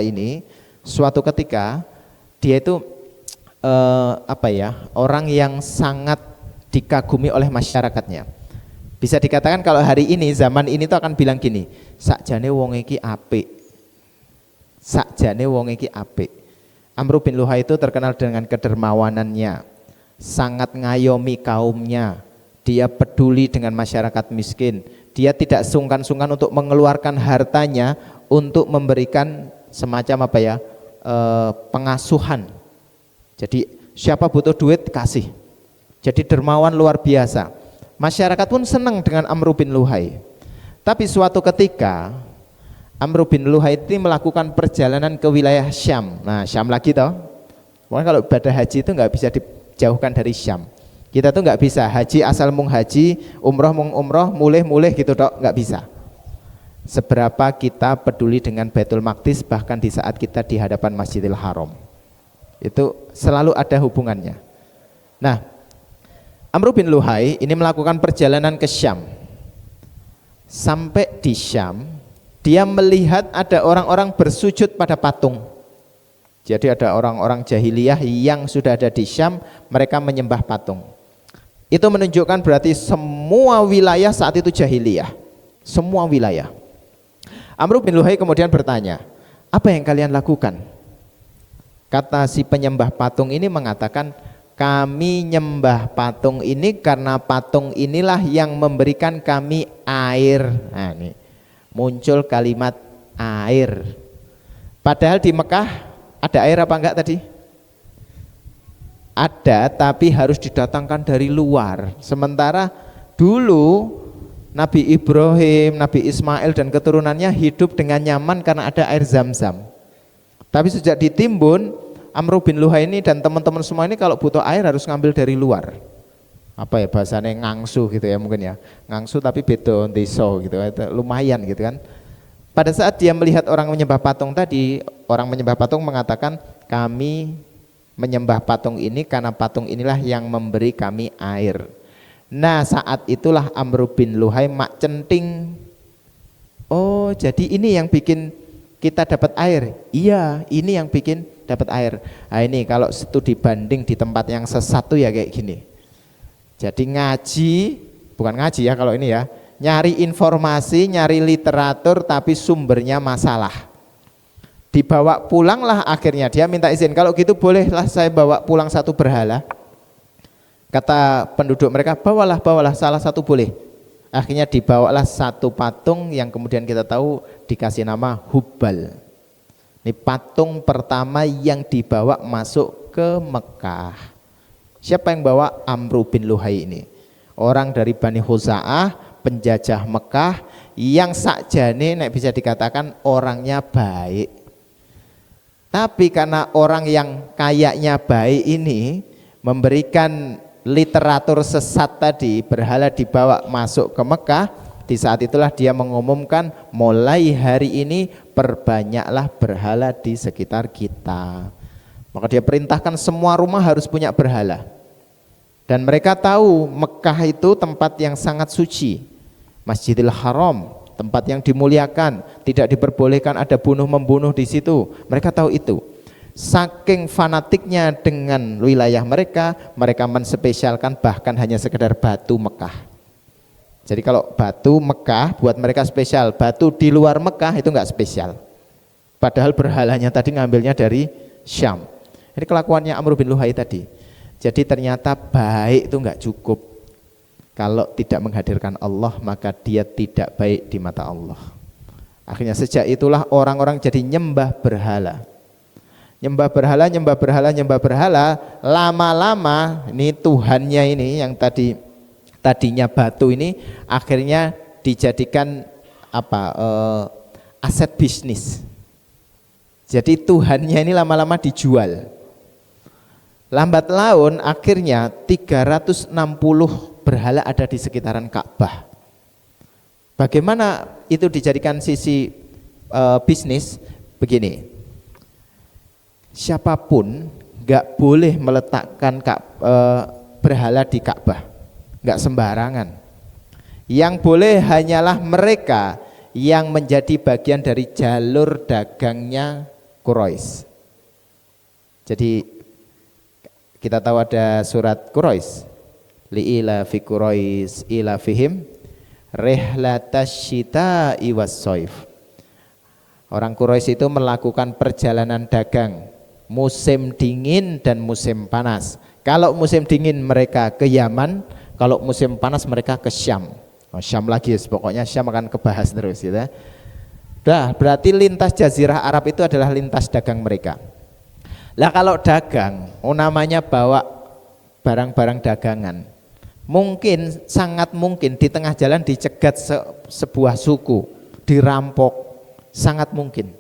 ini suatu ketika dia itu orang yang sangat dikagumi oleh masyarakatnya. Bisa dikatakan kalau hari ini, zaman ini tuh akan bilang gini, sakjane wong iki apik. Amru bin Luhai itu terkenal dengan kedermawanannya, sangat ngayomi kaumnya, dia peduli dengan masyarakat miskin, dia tidak sungkan-sungkan untuk mengeluarkan hartanya untuk memberikan semacam pengasuhan. Jadi siapa butuh duit kasih. Jadi dermawan luar biasa. Masyarakat pun senang dengan Amru bin Luhai. Tapi suatu ketika Amr bin Luhai ini melakukan perjalanan ke wilayah Syam. Nah, Syam lagi toh. Pokoknya kalau ibadah haji itu nggak bisa dijauhkan dari Syam. Kita tuh nggak bisa haji asal mung haji, umroh mung umroh, mulih gitu toh, nggak bisa. Seberapa kita peduli dengan Baitul Maqdis bahkan di saat kita di hadapan Masjidil Haram. Itu selalu ada hubungannya. Nah, Amr bin Luhai ini melakukan perjalanan ke Syam. Sampai di Syam, dia melihat ada orang-orang bersujud pada patung. Jadi ada orang-orang jahiliyah yang sudah ada di Syam, mereka menyembah patung. Itu menunjukkan berarti semua wilayah saat itu jahiliyah. Semua wilayah. Amr bin Luhai kemudian bertanya, apa yang kalian lakukan? Kata si penyembah patung ini mengatakan, kami nyembah patung ini karena patung inilah yang memberikan kami air. Nah, ini muncul kalimat air. Padahal di Mekah ada air apa enggak tadi? Ada, tapi harus didatangkan dari luar. Sementara dulu Nabi Ibrahim, Nabi Ismail dan keturunannya hidup dengan nyaman karena ada air Zam-Zam. Tapi sejak ditimbun, Amr bin Luhai ini dan teman-teman semua ini kalau butuh air harus ngambil dari luar. Apa ya bahasanya, ngangsu gitu ya mungkin ya. Ngangsu tapi beda deso gitu, lumayan gitu kan. Pada saat dia melihat orang menyembah patung tadi, orang menyembah patung mengatakan, kami menyembah patung ini karena patung inilah yang memberi kami air. Nah, saat itulah Amr bin Luhai mak centing. Oh, jadi ini yang bikin kita dapat air. Iya, ini yang bikin dapat air. Nah, ini kalau itu dibanding di tempat yang sesat tuh ya kayak gini. Jadi ngaji, bukan ngaji ya kalau ini ya, nyari informasi, nyari literatur tapi sumbernya masalah. Dibawa pulanglah, akhirnya dia minta izin, kalau gitu bolehlah saya bawa pulang satu berhala. Kata penduduk mereka, bawalah salah satu boleh. Akhirnya dibawalah satu patung yang kemudian kita tahu dikasih nama Hubal. Ini patung pertama yang dibawa masuk ke Mekah. Siapa yang bawa? Amr bin Luhai ini. Orang dari Bani Khuza'ah, penjajah Mekah yang sakjane nek bisa dikatakan orangnya baik. Tapi karena orang yang kayaknya baik ini memberikan literatur sesat tadi, berhala dibawa masuk ke Mekah, di saat itulah dia mengumumkan, mulai hari ini perbanyaklah berhala di sekitar kita. Maka dia perintahkan semua rumah harus punya berhala. Dan mereka tahu Mekah itu tempat yang sangat suci, Masjidil Haram, tempat yang dimuliakan, tidak diperbolehkan ada bunuh membunuh di situ. Mereka tahu itu. Saking fanatiknya dengan wilayah mereka, mereka menspesialkan bahkan hanya sekedar batu Mekah. Jadi kalau batu Mekah buat mereka spesial, batu di luar Mekah itu enggak spesial. Padahal berhalanya tadi ngambilnya dari Syam. Ini kelakuannya Amr bin Luhai tadi. Jadi ternyata baik itu enggak cukup. Kalau tidak menghadirkan Allah, maka dia tidak baik di mata Allah. Akhirnya sejak itulah orang-orang jadi nyembah berhala. Nyembah berhala, lama-lama ini Tuhannya ini yang tadinya batu ini akhirnya dijadikan aset bisnis. Jadi Tuhannya ini lama-lama dijual. Lambat laun akhirnya 360 berhala ada di sekitaran Ka'bah. Bagaimana itu dijadikan sisi bisnis? Begini. Siapapun nggak boleh meletakkan berhala di Ka'bah, nggak sembarangan. Yang boleh hanyalah mereka yang menjadi bagian dari jalur dagangnya Quraisy. Jadi kita tahu ada surat Quraisy, li'ila fi Quraisy ila fihim rihlatasyita'i was-shaif. Orang Quraisy itu melakukan perjalanan dagang musim dingin dan musim panas. Kalau musim dingin mereka ke Yaman, kalau musim panas mereka ke Syam. Syam lagi, pokoknya Syam akan kebahas terus gitu. Dah, berarti lintas jazirah Arab itu adalah lintas dagang mereka. Lah kalau dagang, namanya bawa barang-barang dagangan. Mungkin, sangat mungkin di tengah jalan dicegat sebuah suku, dirampok. Sangat mungkin.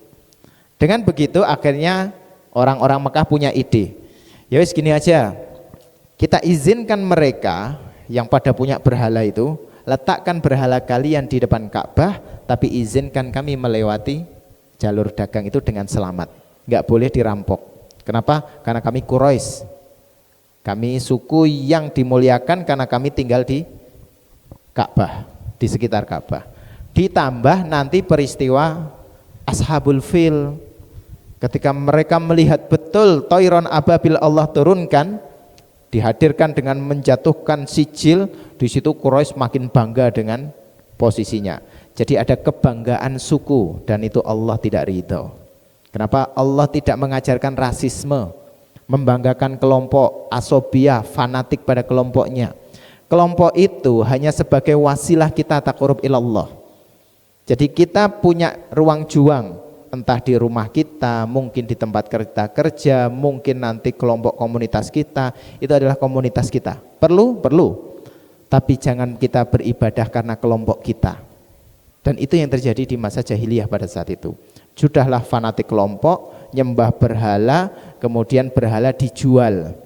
Dengan begitu akhirnya orang-orang Mekah punya ide. Ya wis gini aja, kita izinkan mereka yang pada punya berhala itu, letakkan berhala kalian di depan Ka'bah, tapi izinkan kami melewati jalur dagang itu dengan selamat. Nggak boleh dirampok. Kenapa? Karena kami Quraisy. Kami suku yang dimuliakan karena kami tinggal di Ka'bah, di sekitar Ka'bah. Ditambah nanti peristiwa Ashabul Fil, ketika mereka melihat betul Toiron Ababil Allah turunkan, dihadirkan dengan menjatuhkan sijil, di situ Quraisy makin bangga dengan posisinya. Jadi ada kebanggaan suku dan itu Allah tidak ridho. Kenapa? Allah tidak mengajarkan rasisme, membanggakan kelompok asobiyah, fanatik pada kelompoknya. Kelompok itu hanya sebagai wasilah kita taqarrub ilallah. Jadi kita punya ruang juang, entah di rumah kita, mungkin di tempat kita kerja, mungkin nanti kelompok komunitas kita, itu adalah komunitas kita. Perlu. Tapi jangan kita beribadah karena kelompok kita. Dan itu yang terjadi di masa jahiliyah pada saat itu. Sudahlah fanatik kelompok, nyembah berhala, kemudian berhala dijual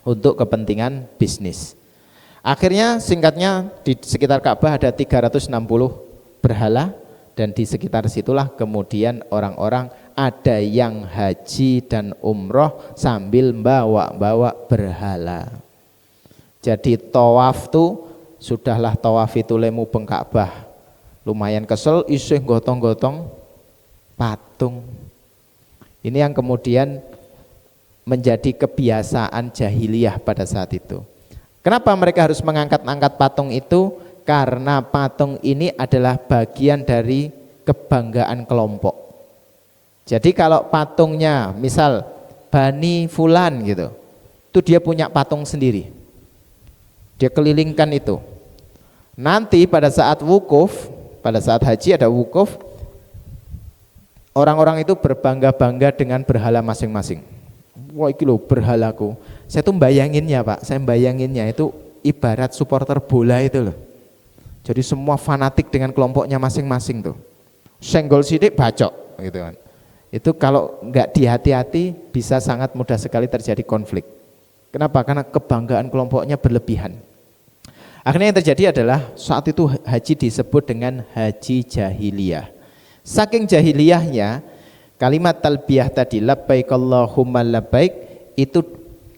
untuk kepentingan bisnis. Akhirnya singkatnya di sekitar Ka'bah ada 360 berhala, dan di sekitar situlah kemudian orang-orang ada yang haji dan umroh sambil bawa-bawa berhala. Jadi tawaf tuh sudahlah tawaf itu lemu beng Ka'bah, lumayan kesel isih gotong-gotong patung. Ini yang kemudian menjadi kebiasaan jahiliyah pada saat itu. Kenapa mereka harus mengangkat-angkat patung itu? Karena patung ini adalah bagian dari kebanggaan kelompok. Jadi kalau patungnya misal Bani Fulan gitu, itu dia punya patung sendiri, dia kelilingkan itu. Nanti pada saat wukuf, pada saat haji ada wukuf, orang-orang itu berbangga-bangga dengan berhala masing-masing. Wah iki loh berhalaku. Saya tuh bayanginnya Pak, saya bayanginnya itu ibarat supporter bola itu loh. Jadi semua fanatik dengan kelompoknya masing-masing tuh. Senggol sidik bacok gitu kan. Itu kalau nggak dihati-hati bisa sangat mudah sekali terjadi konflik. Kenapa? Karena kebanggaan kelompoknya berlebihan. Akhirnya yang terjadi adalah saat itu haji disebut dengan haji jahiliyah. Saking jahiliyahnya kalimat talbiyah tadi labbaik Allahumma labbaik itu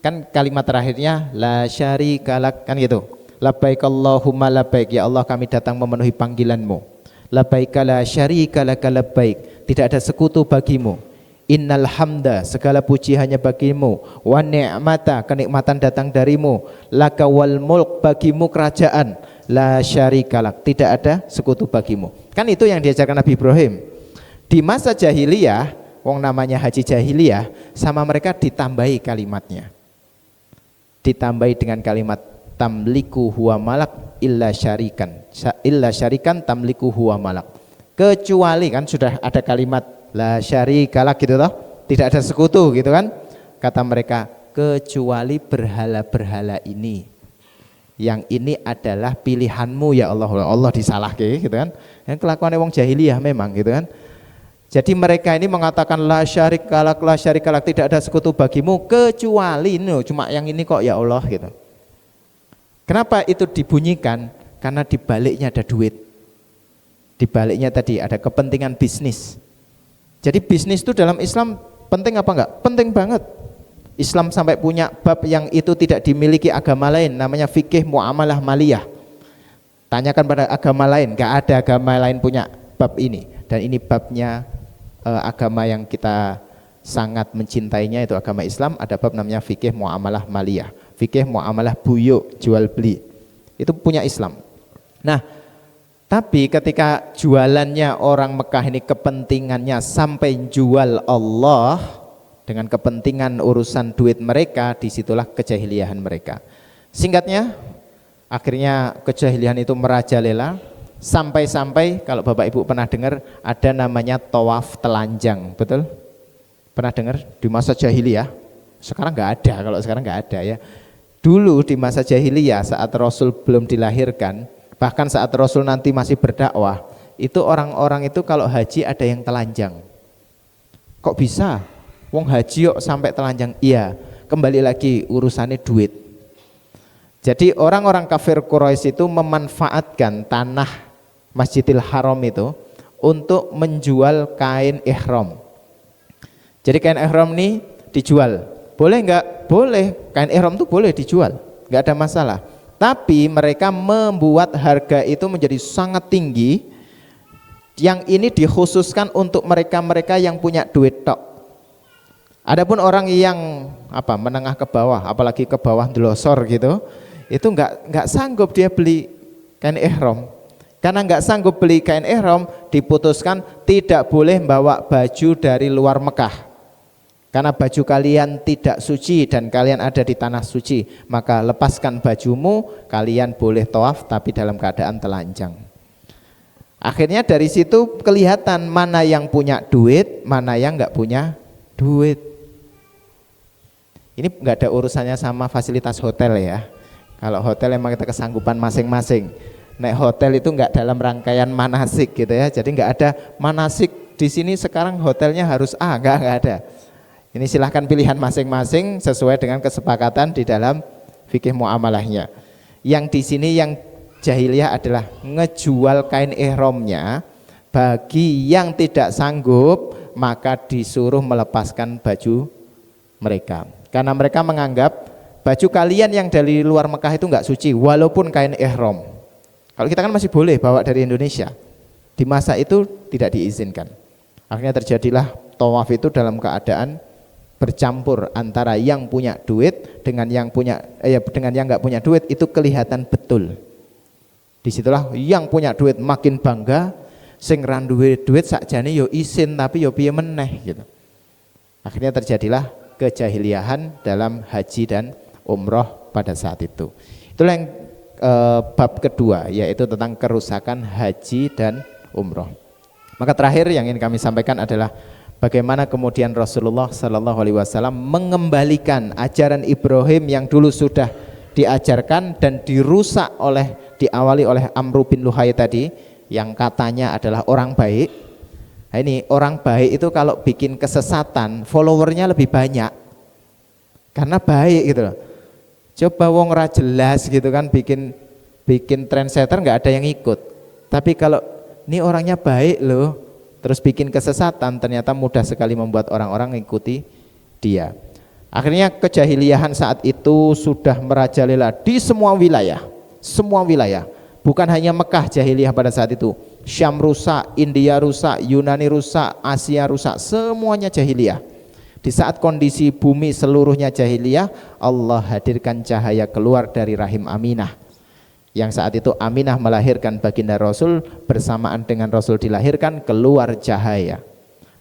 kan kalimat terakhirnya la syarika lak kan gitu. Labbaik Allahumma labbaik, ya Allah kami datang memenuhi panggilanmu. Labbaik la syarika laka labbaik, tidak ada sekutu bagimu. Innal hamda, segala puji hanya bagimu. Wa ni'mata, kenikmatan datang darimu. Laka wal mulk, bagimu kerajaan. La syarika lak, tidak ada sekutu bagimu. Kan itu yang diajarkan Nabi Ibrahim. Di masa jahiliyah, wong namanya haji jahiliyah, sama mereka ditambahi kalimatnya. Ditambahi dengan kalimat tamliku huwa malak illa syarikan tamliku huwa malak, kecuali kan sudah ada kalimat la syarikalak gitu toh, tidak ada sekutu gitu kan, kata mereka kecuali berhala-berhala ini, yang ini adalah pilihanmu ya Allah. Allah disalahke gitu kan, yang kelakuan wong jahiliyah memang gitu kan. Jadi mereka ini mengatakan la syarikalak tidak ada sekutu bagimu kecuali cuma yang ini kok ya Allah gitu. Kenapa itu dibunyikan? Karena di baliknya ada duit. Di baliknya tadi ada kepentingan bisnis. Jadi bisnis itu dalam Islam penting apa enggak? Penting banget. Islam sampai punya bab yang itu tidak dimiliki agama lain, namanya fikih muamalah maliyah. Tanyakan pada agama lain, enggak ada agama lain punya bab ini. Dan ini babnya agama yang kita sangat mencintainya, itu agama Islam. Ada bab namanya fikih muamalah maliyah, fikih muamalah buyuk, jual beli, itu punya Islam. Nah, tapi ketika jualannya orang Mekah ini kepentingannya sampai jual Allah dengan kepentingan urusan duit mereka, disitulah kejahiliahan mereka. Singkatnya, akhirnya kejahiliahan itu merajalela sampai-sampai kalau Bapak Ibu pernah dengar ada namanya tawaf telanjang, betul? Pernah dengar di masa jahiliyah? Sekarang nggak ada, kalau sekarang nggak ada ya. Dulu di masa jahiliyah saat Rasul belum dilahirkan, bahkan saat Rasul nanti masih berdakwah, itu orang-orang itu kalau haji ada yang telanjang. Kok bisa? Wong haji kok sampai telanjang? Iya, kembali lagi urusannya duit. Jadi orang-orang kafir Quraisy itu memanfaatkan tanah Masjidil Haram itu untuk menjual kain ihram. Jadi kain ihram ini dijual. Boleh enggak? Boleh. Kain ihram itu boleh dijual, enggak ada masalah. Tapi mereka membuat harga itu menjadi sangat tinggi. Yang ini dikhususkan untuk mereka-mereka yang punya duit tok. Adapun orang yang menengah ke bawah, apalagi ke bawah ndelosor gitu, itu enggak sanggup dia beli kain ihram. Karena enggak sanggup beli kain ihram, diputuskan tidak boleh bawa baju dari luar Mekah. Karena baju kalian tidak suci dan kalian ada di tanah suci, maka lepaskan bajumu, kalian boleh tawaf tapi dalam keadaan telanjang. Akhirnya dari situ kelihatan mana yang punya duit, mana yang enggak punya duit. Ini enggak ada urusannya sama fasilitas hotel ya. Kalau hotel emang kita kesanggupan masing-masing. Nek hotel itu enggak dalam rangkaian manasik gitu ya. Jadi enggak ada manasik di sini sekarang hotelnya harus enggak ada. Ini silahkan pilihan masing-masing sesuai dengan kesepakatan di dalam fikih muamalahnya. Yang di sini yang jahiliyah adalah ngejual kain ihramnya bagi yang tidak sanggup, maka disuruh melepaskan baju mereka. Karena mereka menganggap baju kalian yang dari luar Mekah itu enggak suci walaupun kain ihram. Kalau kita kan masih boleh bawa dari Indonesia. Di masa itu tidak diizinkan. Akhirnya terjadilah tawaf itu dalam keadaan bercampur antara yang punya duit dengan yang enggak punya duit, itu kelihatan betul. Disitulah yang punya duit makin bangga, sing ra duwe duit sakjane yo isin tapi yo piye meneh gitu. Akhirnya terjadilah kejahiliahan dalam haji dan umroh pada saat itu. Itulah yang bab kedua, yaitu tentang kerusakan haji dan umroh. Maka terakhir yang ingin kami sampaikan adalah bagaimana kemudian Rasulullah Sallallahu Alaihi Wasallam mengembalikan ajaran Ibrahim yang dulu sudah diajarkan dan diawali oleh Amr bin Luhai tadi, yang katanya adalah orang baik. Nah, ini orang baik itu kalau bikin kesesatan followernya lebih banyak karena baik gitu loh. Coba wong ra jelas gitu kan bikin trendsetter nggak ada yang ikut. Tapi kalau ini orangnya baik loh, terus bikin kesesatan, ternyata mudah sekali membuat orang-orang mengikuti dia. Akhirnya kejahiliahan saat itu sudah merajalela di semua wilayah. Bukan hanya Mekah jahiliyah pada saat itu, Syam rusak, India rusak, Yunani rusak, Asia rusak, semuanya jahiliyah. Di saat kondisi bumi seluruhnya jahiliyah, Allah hadirkan cahaya keluar dari rahim Aminah. Yang saat itu Aminah melahirkan baginda Rasul, bersamaan dengan Rasul dilahirkan keluar cahaya.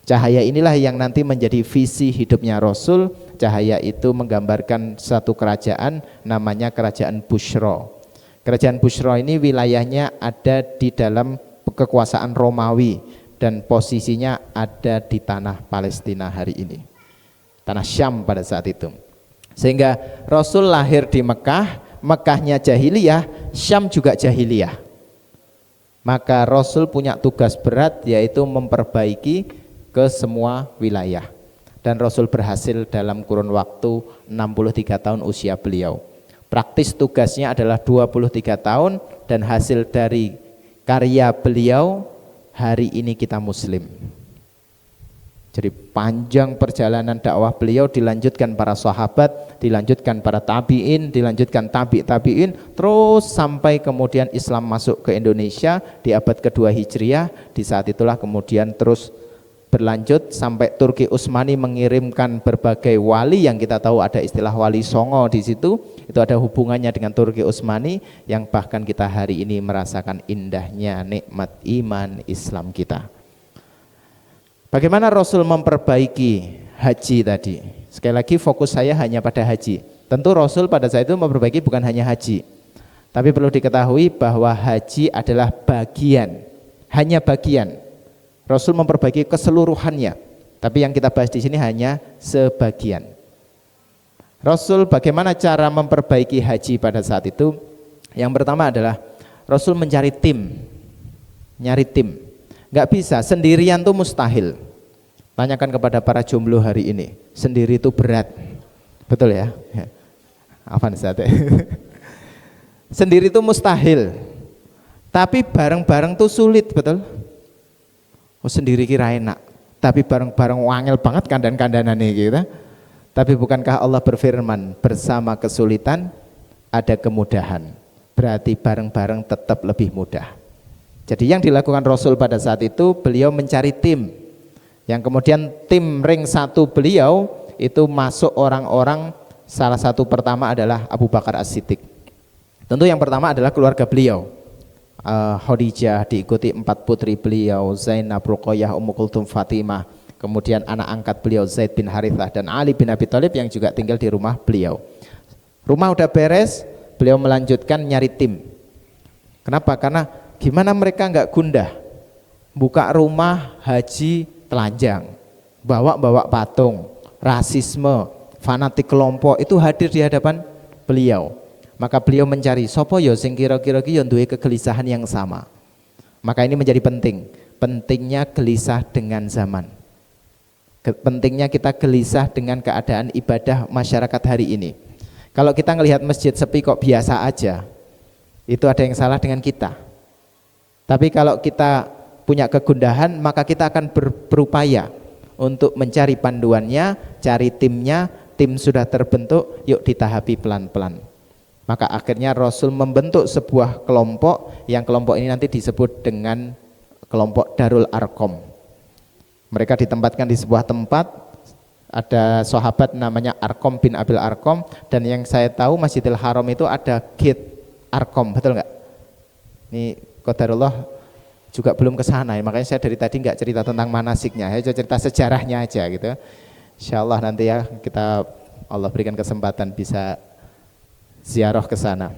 Cahaya inilah yang nanti menjadi visi hidupnya Rasul. Cahaya itu menggambarkan satu kerajaan, namanya kerajaan Bushra. Kerajaan Bushra ini wilayahnya ada di dalam kekuasaan Romawi dan posisinya ada di tanah Palestina hari ini, tanah Syam pada saat itu. Sehingga Rasul lahir di Mekah, Mekahnya jahiliyah, Syam juga jahiliyah. Maka Rasul punya tugas berat, yaitu memperbaiki ke semua wilayah. Dan Rasul berhasil dalam kurun waktu 63 tahun usia beliau. Praktis tugasnya adalah 23 tahun dan hasil dari karya beliau hari ini kita muslim. Jadi panjang perjalanan dakwah beliau, dilanjutkan para sahabat, dilanjutkan para tabi'in, dilanjutkan tabi'in, terus sampai kemudian Islam masuk ke Indonesia di abad kedua Hijriah. Di saat itulah kemudian terus berlanjut sampai Turki Utsmani mengirimkan berbagai wali, yang kita tahu ada istilah wali Songo di situ. Itu ada hubungannya dengan Turki Utsmani yang bahkan kita hari ini merasakan indahnya nikmat iman Islam kita. Bagaimana Rasul memperbaiki haji tadi? Sekali lagi fokus saya hanya pada haji. Tentu Rasul pada saat itu memperbaiki bukan hanya haji, tapi perlu diketahui bahwa haji adalah bagian, hanya bagian. Rasul memperbaiki keseluruhannya, tapi yang kita bahas di sini hanya sebagian. Rasul bagaimana cara memperbaiki haji pada saat itu? Yang pertama adalah Rasul mencari tim, nyari tim. Nggak bisa, sendirian tuh mustahil. Tanyakan kepada para jomblo hari ini, sendiri itu berat. Betul ya? Apa nih Ustaz? Sendiri itu mustahil. Tapi bareng-bareng tuh sulit, betul? Oh, sendiri kira enak, tapi bareng-bareng wangel banget kandan-kandanan nih gitu. Tapi bukankah Allah berfirman, bersama kesulitan ada kemudahan. Berarti bareng-bareng tetap lebih mudah. Jadi yang dilakukan Rasul pada saat itu, beliau mencari tim. Yang kemudian tim ring 1 beliau itu masuk orang-orang, salah satu pertama adalah Abu Bakar As-Siddiq. Tentu yang pertama adalah keluarga beliau. Khadijah, diikuti 4 putri beliau, Zainab, Ruqayyah, Ummu Kulthum, Fatimah. Kemudian anak angkat beliau Zaid bin Harithah dan Ali bin Abi Thalib yang juga tinggal di rumah beliau. Rumah udah beres, beliau melanjutkan nyari tim. Kenapa? Karena gimana mereka nggak gundah? Buka rumah haji telanjang, bawa patung, rasisme, fanatik kelompok itu hadir di hadapan beliau. Maka beliau mencari sopo yo sing kira-kira ki yo duwe kegelisahan yang sama. Maka ini menjadi penting. Pentingnya gelisah dengan zaman. Pentingnya kita gelisah dengan keadaan ibadah masyarakat hari ini. Kalau kita ngelihat masjid sepi kok biasa aja, itu ada yang salah dengan kita. Tapi kalau kita punya kegundahan, maka kita akan berupaya untuk mencari panduannya, cari timnya. Tim sudah terbentuk, yuk ditahapi pelan-pelan. Maka akhirnya Rasul membentuk sebuah kelompok, yang kelompok ini nanti disebut dengan kelompok Darul Arqam. Mereka ditempatkan di sebuah tempat, ada sahabat namanya Arqam bin Abil Arqam, dan yang saya tahu Masjidil Haram itu ada gate Arqam, betul nggak? Ini qadarullah juga belum ke sana, makanya saya dari tadi nggak cerita tentang manasiknya, saya cerita sejarahnya aja gitu. Insyaallah nanti ya kita Allah berikan kesempatan bisa ziarah ke sana.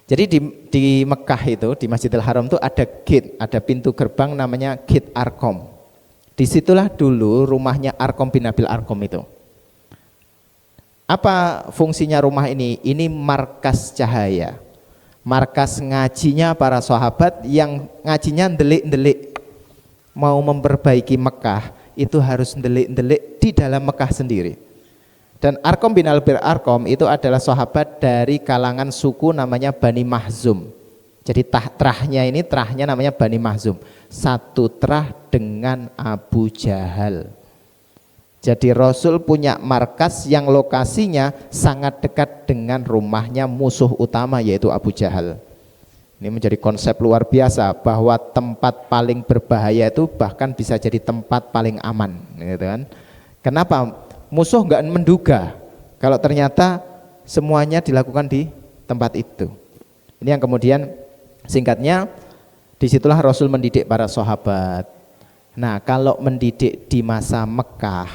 Jadi di Mekah itu di Masjidil Haram itu ada gate, ada pintu gerbang namanya gate Arqam. Disitulah dulu rumahnya Arqam bin Abil Arqam itu. Apa fungsinya rumah ini? Ini markas cahaya. Markas ngajinya para sahabat yang ngajinya ndelik-ndelik. Mau memperbaiki Mekah itu harus ndelik-ndelik di dalam Mekah sendiri. Dan Arqam bin Abil Arqam itu adalah sahabat dari kalangan suku namanya Bani Mahzum. Jadi terahnya namanya Bani Mahzum. Satu terah dengan Abu Jahal. Jadi Rasul punya markas yang lokasinya sangat dekat dengan rumahnya musuh utama yaitu Abu Jahal. Ini menjadi konsep luar biasa bahwa tempat paling berbahaya itu bahkan bisa jadi tempat paling aman, gitu kan? Kenapa? Musuh nggak menduga kalau ternyata semuanya dilakukan di tempat itu. Ini yang kemudian singkatnya disitulah Rasul mendidik para sahabat. Nah kalau mendidik di masa Mekah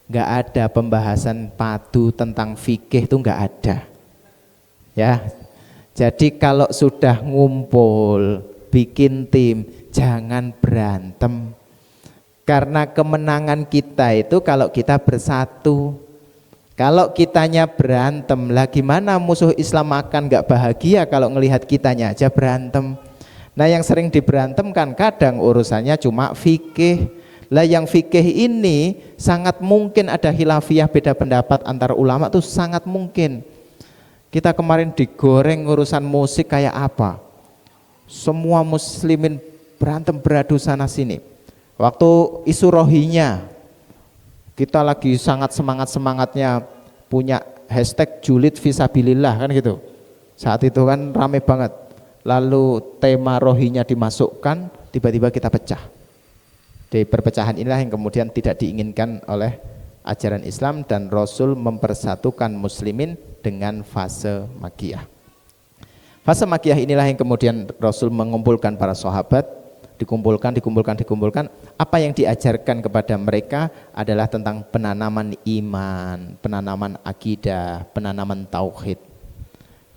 nggak ada pembahasan padu tentang fikih, itu nggak ada ya. Jadi kalau sudah ngumpul bikin tim jangan berantem, karena kemenangan kita itu kalau kita bersatu. Kalau kitanya berantem lah gimana musuh Islam akan nggak bahagia kalau ngelihat kitanya aja berantem. Nah yang sering diberantemkan kadang urusannya cuma fikih. Lah yang fikih ini sangat mungkin ada khilafiyah beda pendapat antar ulama tuh sangat mungkin. Kita kemarin digoreng urusan musik kayak apa? Semua muslimin berantem beradu sana sini. Waktu isu Rohingya kita lagi sangat semangatnya punya hashtag julid fisabilillah kan gitu. Saat itu kan rame banget. Lalu tema Rohingya dimasukkan, tiba-tiba kita pecah. Di perpecahan inilah yang kemudian tidak diinginkan oleh ajaran Islam dan Rasul mempersatukan muslimin dengan fase Makkiyah. Fase Makkiyah inilah yang kemudian Rasul mengumpulkan para sahabat, dikumpulkan. Apa yang diajarkan kepada mereka adalah tentang penanaman iman, penanaman akidah, penanaman tauhid.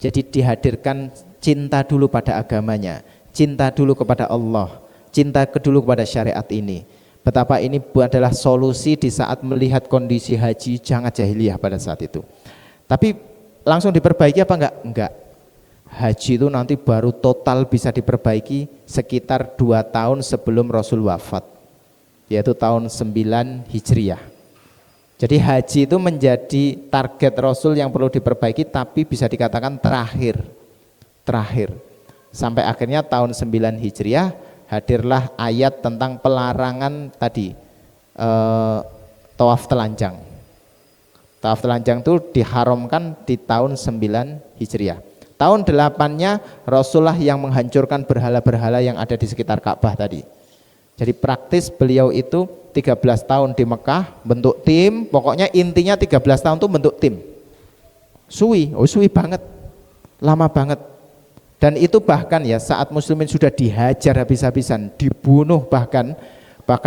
Jadi dihadirkan cinta dulu pada agamanya, cinta dulu kepada Allah, cinta kedulu kepada syariat ini. Betapa ini adalah solusi di saat melihat kondisi haji jangan jahiliyah pada saat itu. Tapi langsung diperbaiki apa enggak? Enggak. haji itu nanti baru total bisa diperbaiki sekitar 2 tahun sebelum Rasul wafat, yaitu tahun 9 Hijriah. Jadi haji itu menjadi target Rasul yang perlu diperbaiki, tapi bisa dikatakan terakhir. Sampai akhirnya tahun 9 Hijriah hadirlah ayat tentang pelarangan tadi, tawaf telanjang. Tawaf telanjang itu diharamkan di tahun 9 Hijriah. Tahun 8-nya Rasulullah yang menghancurkan berhala-berhala yang ada di sekitar Ka'bah tadi. Jadi praktis beliau itu 13 tahun di Mekah bentuk tim, pokoknya intinya 13 tahun itu bentuk tim. Suwi banget, lama banget. Dan itu bahkan ya saat muslimin sudah dihajar habis-habisan, dibunuh bahkan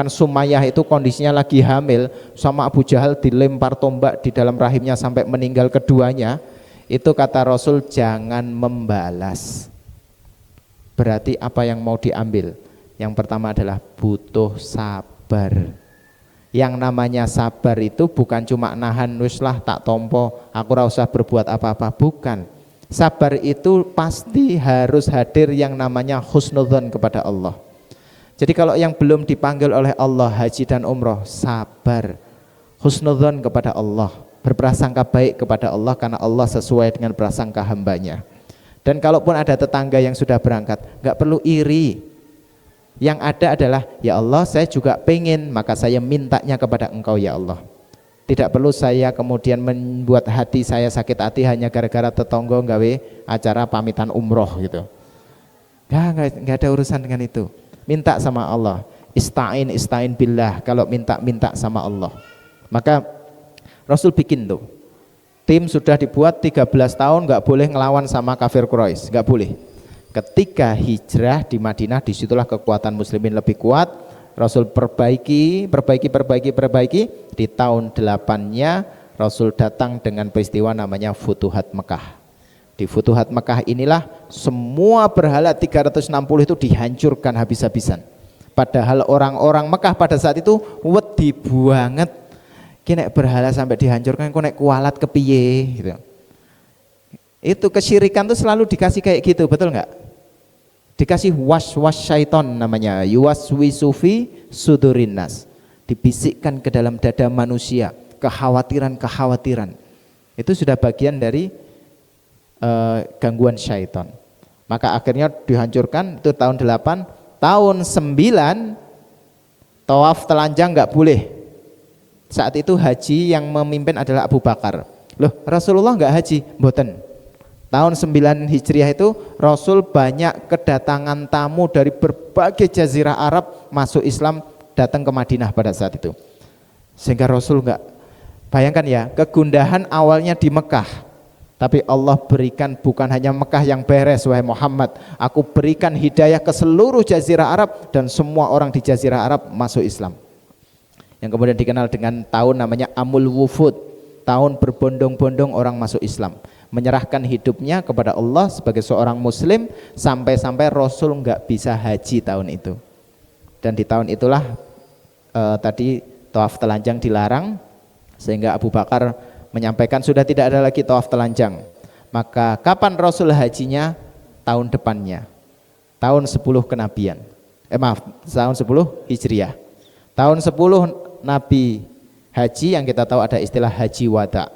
Sumayyah itu kondisinya lagi hamil, sama Abu Jahal dilempar tombak di dalam rahimnya sampai meninggal keduanya. Itu kata Rasul, jangan membalas. Berarti apa yang mau diambil? Yang pertama adalah butuh sabar. Yang namanya sabar itu bukan cuma nahan, wis lah tak tompo, aku ora usah berbuat apa-apa, bukan. Sabar itu pasti harus hadir yang namanya husnudzon kepada Allah. Jadi kalau yang belum dipanggil oleh Allah haji dan umroh, sabar, husnudzon kepada Allah, berprasangka baik kepada Allah karena Allah sesuai dengan prasangka hambanya. Dan kalaupun ada tetangga yang sudah berangkat, nggak perlu iri. Yang ada adalah, ya Allah saya juga pengen, maka saya mintanya kepada Engkau ya Allah. Tidak perlu saya kemudian membuat hati saya sakit hati hanya gara-gara tetangga nggawe acara pamitan umroh gitu. Nggak ada urusan dengan itu. Minta sama Allah, ista'in billah. Kalau minta sama Allah. Maka Rasul bikin tuh tim sudah dibuat 13 tahun, nggak boleh ngelawan sama kafir Quraisy, nggak boleh. Ketika hijrah di Madinah, disitulah kekuatan muslimin lebih kuat. Rasul perbaiki. Di tahun 8-nya Rasul datang dengan peristiwa namanya Futuhat Mekah. Di Futuhat Mekah inilah semua berhala 360 itu dihancurkan habis-habisan. Padahal orang-orang Mekah pada saat itu wedi banget. Kini berhala sampai dihancurkan, kok nek kualat kepiye gitu. Itu kesyirikan tuh selalu dikasih kayak gitu, betul nggak? Dikasih was-was syaiton namanya, yuwaswisu fi sudurin nas. Dibisikkan ke dalam dada manusia kekhawatiran. Itu sudah bagian dari gangguan syaitan. Maka akhirnya dihancurkan. Itu tahun 8. Tahun 9 tawaf telanjang nggak boleh. Saat itu haji yang memimpin adalah Abu Bakar. Loh, Rasulullah nggak haji? Mboten. Tahun 9 Hijriah itu Rasul banyak kedatangan tamu dari berbagai jazirah Arab masuk Islam, datang ke Madinah pada saat itu. Sehingga Rasul nggak, bayangkan ya, kegundahan awalnya di Mekah. Tapi Allah berikan bukan hanya Mekah yang beres, wahai Muhammad, aku berikan hidayah ke seluruh jazirah Arab dan semua orang di jazirah Arab masuk Islam. Yang kemudian dikenal dengan tahun namanya Amul Wufud, tahun berbondong-bondong orang masuk Islam, menyerahkan hidupnya kepada Allah sebagai seorang muslim, sampai-sampai Rasul nggak bisa haji tahun itu. Dan di tahun itulah tadi tawaf telanjang dilarang, sehingga Abu Bakar menyampaikan sudah tidak ada lagi tawaf telanjang. Maka kapan Rasul hajinya? Tahun depannya, tahun 10 kenabian. Tahun 10 Hijriah. Tahun 10 Nabi haji, yang kita tahu ada istilah haji wada,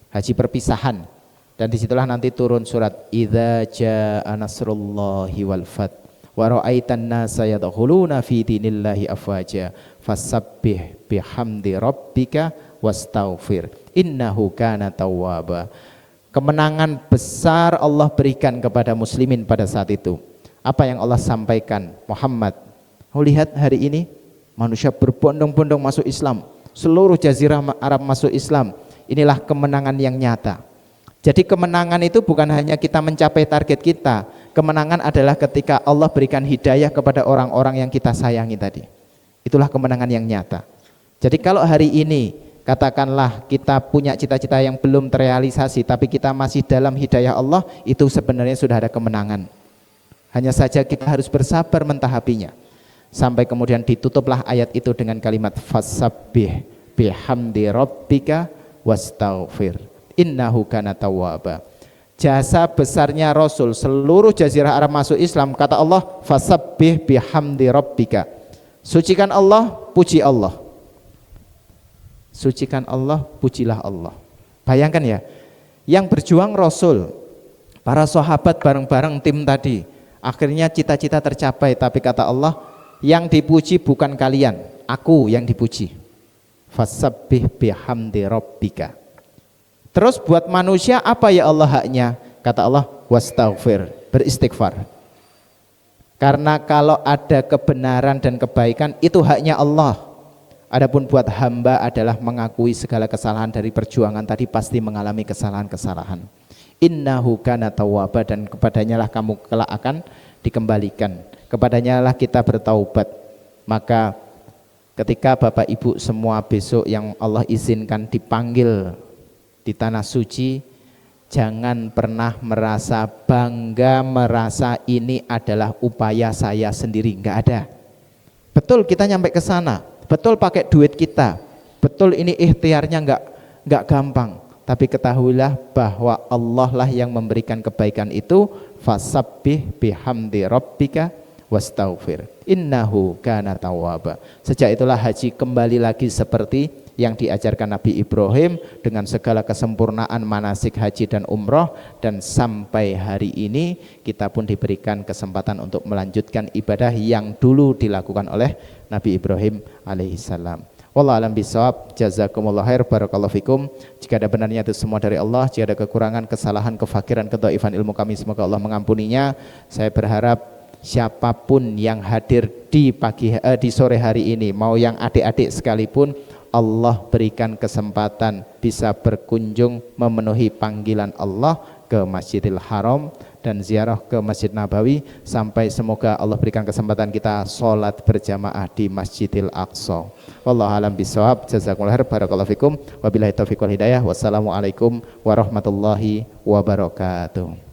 haji perpisahan. Dan disitulah nanti turun surat idza jaa nasrullahi wal fath wa ra'aitan nasa yadkhuluna fi dinillahi afwaja fasabbih bihamdi rabbika wastaghfir innahu kana tawwaba. Kemenangan besar Allah berikan kepada muslimin pada saat itu. Apa yang Allah sampaikan? Muhammad, kau lihat hari ini manusia berbondong-bondong masuk Islam, seluruh jazirah Arab masuk Islam. Inilah kemenangan yang nyata. Jadi kemenangan itu bukan hanya kita mencapai target kita. Kemenangan adalah ketika Allah berikan hidayah kepada orang-orang yang kita sayangi tadi. Itulah kemenangan yang nyata. Jadi kalau hari ini katakanlah kita punya cita-cita yang belum terrealisasi, tapi kita masih dalam hidayah Allah, itu sebenarnya sudah ada kemenangan. Hanya saja kita harus bersabar mentahapinya. Sampai kemudian ditutuplah ayat itu dengan kalimat fasabbih bihamdi rabbika wastaghfir innahu kana tawwaba. jasa besarnya Rasul, seluruh jazirah Arab masuk Islam, kata Allah, fasabbih bihamdi rabbika. Sucikan Allah, puji Allah. Sucikan Allah, pujilah Allah. Bayangkan ya, yang berjuang Rasul, para sahabat bareng-bareng tim tadi, akhirnya cita-cita tercapai, tapi kata Allah, yang dipuji bukan kalian, aku yang dipuji. Fasabbih bihamdi rabbika. Terus buat manusia apa ya Allah haknya? Kata Allah, wastaghfir, beristighfar. Karena kalau ada kebenaran dan kebaikan itu haknya Allah. Adapun buat hamba adalah mengakui segala kesalahan dari perjuangan tadi, pasti mengalami kesalahan-kesalahan. Innahu kana tawwaba, dan kepadanya lah kamu kelak akan dikembalikan. Kepadanya lah kita bertaubat. Maka ketika Bapak Ibu semua besok yang Allah izinkan dipanggil di tanah suci, jangan pernah merasa bangga, merasa ini adalah upaya saya sendiri, enggak ada. Betul kita nyampe ke sana, betul pakai duit kita, betul ini ikhtiarnya enggak gampang, tapi ketahuilah bahwa Allah lah yang memberikan kebaikan itu. Fasabbih bihamdi rabbika wastaghfir innahu kana tawwaba. Sejak itulah haji kembali lagi seperti yang diajarkan Nabi Ibrahim dengan segala kesempurnaan manasik haji dan umroh, dan sampai hari ini kita pun diberikan kesempatan untuk melanjutkan ibadah yang dulu dilakukan oleh Nabi Ibrahim alaihissalam. Wallahu alam bisawab, jazakumullah khair, barakallahu fikum. Jika ada benarnya itu semua dari Allah, jika ada kekurangan, kesalahan, kefakiran, kedhaifan ilmu kami, semoga Allah mengampuninya. Saya berharap siapapun yang hadir di sore hari ini, mau yang adik-adik sekalipun, Allah berikan kesempatan bisa berkunjung memenuhi panggilan Allah ke Masjidil Haram dan ziarah ke Masjid Nabawi, sampai semoga Allah berikan kesempatan kita sholat berjamaah di Masjidil Aqsa. Wallahu alam bisawab, jazakumullah khair, barakallahu fikum, wabillahi taufiq wal hidayah, wassalamualaikum warahmatullahi wabarakatuh.